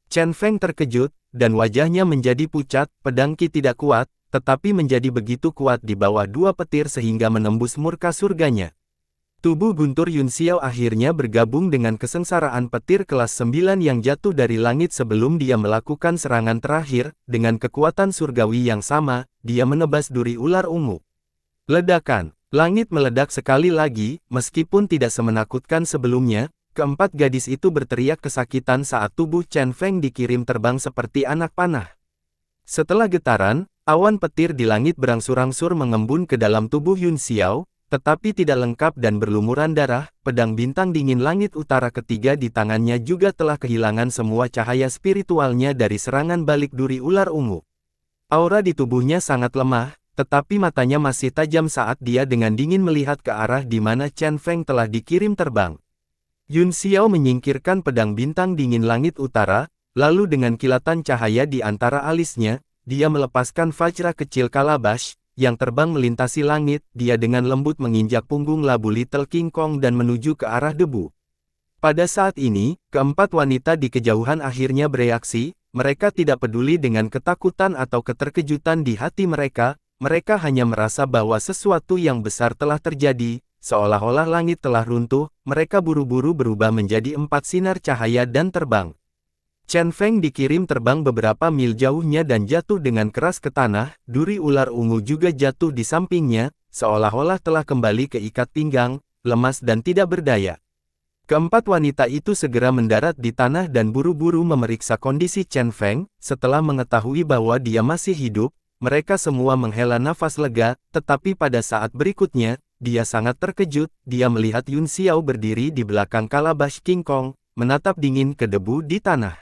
Chen Feng terkejut, dan wajahnya menjadi pucat. Pedang Qi tidak kuat, tetapi menjadi begitu kuat di bawah dua petir sehingga menembus murka surganya. Tubuh guntur Yun Xiao akhirnya bergabung dengan kesengsaraan petir kelas 9 yang jatuh dari langit sebelum dia melakukan serangan terakhir. Dengan kekuatan surgawi yang sama, dia menebas duri ular ungu. Ledakan, langit meledak sekali lagi, meskipun tidak semenakutkan sebelumnya. Keempat gadis itu berteriak kesakitan saat tubuh Chen Feng dikirim terbang seperti anak panah. Setelah getaran, awan petir di langit berangsur-angsur mengembun ke dalam tubuh Yun Xiao, tetapi tidak lengkap dan berlumuran darah. Pedang bintang dingin langit utara ketiga di tangannya juga telah kehilangan semua cahaya spiritualnya dari serangan balik duri ular ungu. Aura di tubuhnya sangat lemah, tetapi matanya masih tajam saat dia dengan dingin melihat ke arah di mana Chen Feng telah dikirim terbang. Yun Xiao menyingkirkan pedang bintang dingin langit utara, lalu dengan kilatan cahaya di antara alisnya, dia melepaskan vajra kecil kalabash, yang terbang melintasi langit. Dia dengan lembut menginjak punggung labu Little King Kong dan menuju ke arah debu. Pada saat ini, keempat wanita di kejauhan akhirnya bereaksi. Mereka tidak peduli dengan ketakutan atau keterkejutan di hati mereka, mereka hanya merasa bahwa sesuatu yang besar telah terjadi. Seolah-olah langit telah runtuh, mereka buru-buru berubah menjadi 4 sinar cahaya dan terbang. Chen Feng dikirim terbang beberapa mil jauhnya dan jatuh dengan keras ke tanah. Duri ular ungu juga jatuh di sampingnya, seolah-olah telah kembali ke ikat pinggang, lemas dan tidak berdaya. Keempat wanita itu segera mendarat di tanah dan buru-buru memeriksa kondisi Chen Feng. Setelah mengetahui bahwa dia masih hidup, mereka semua menghela nafas lega, tetapi pada saat berikutnya, dia sangat terkejut. Dia melihat Yun Xiao berdiri di belakang kalabash King Kong, menatap dingin ke debu di tanah.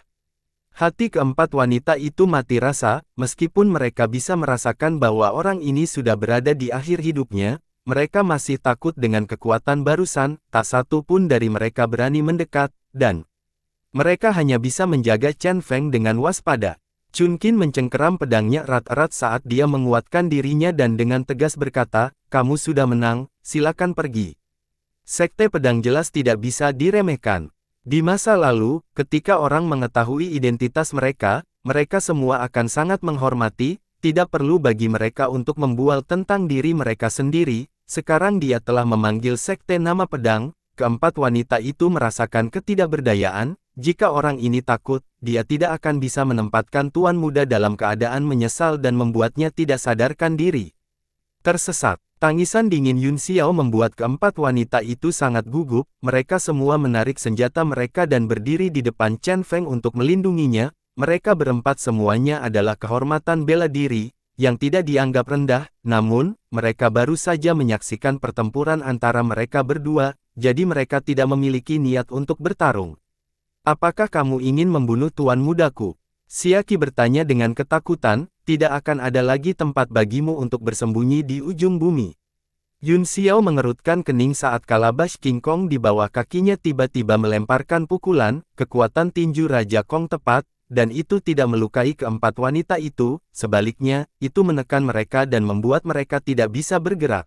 Hati keempat wanita itu mati rasa, meskipun mereka bisa merasakan bahwa orang ini sudah berada di akhir hidupnya, mereka masih takut dengan kekuatan barusan. Tak satu pun dari mereka berani mendekat, dan mereka hanya bisa menjaga Chen Feng dengan waspada. Chun Qin mencengkeram pedangnya erat-erat saat dia menguatkan dirinya dan dengan tegas berkata, "Kamu sudah menang, silakan pergi." Sekte pedang jelas tidak bisa diremehkan. Di masa lalu, ketika orang mengetahui identitas mereka, mereka semua akan sangat menghormati, tidak perlu bagi mereka untuk membual tentang diri mereka sendiri. Sekarang dia telah memanggil sekte nama pedang. Keempat wanita itu merasakan ketidakberdayaan. Jika orang ini takut, dia tidak akan bisa menempatkan tuan muda dalam keadaan menyesal dan membuatnya tidak sadarkan diri. Tersesat, tangisan dingin Yun Xiao membuat keempat wanita itu sangat gugup. Mereka semua menarik senjata mereka dan berdiri di depan Chen Feng untuk melindunginya. Mereka berempat semuanya adalah kehormatan bela diri, yang tidak dianggap rendah, namun, mereka baru saja menyaksikan pertempuran antara mereka berdua, jadi mereka tidak memiliki niat untuk bertarung. "Apakah kamu ingin membunuh tuan mudaku?" Xia Qi bertanya dengan ketakutan. Tidak akan ada lagi tempat bagimu untuk bersembunyi di ujung bumi. Yun Xiao mengerutkan kening saat kalabash King Kong di bawah kakinya tiba-tiba melemparkan pukulan. Kekuatan tinju Raja Kong tepat, dan itu tidak melukai keempat wanita itu, sebaliknya, itu menekan mereka dan membuat mereka tidak bisa bergerak.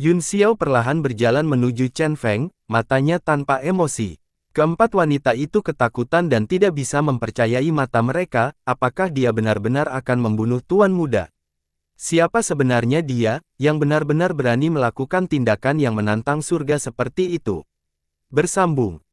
Yun Xiao perlahan berjalan menuju Chen Feng, matanya tanpa emosi. Keempat wanita itu ketakutan dan tidak bisa mempercayai mata mereka, apakah dia benar-benar akan membunuh Tuan Muda? Siapa sebenarnya dia, yang benar-benar berani melakukan tindakan yang menantang surga seperti itu? Bersambung.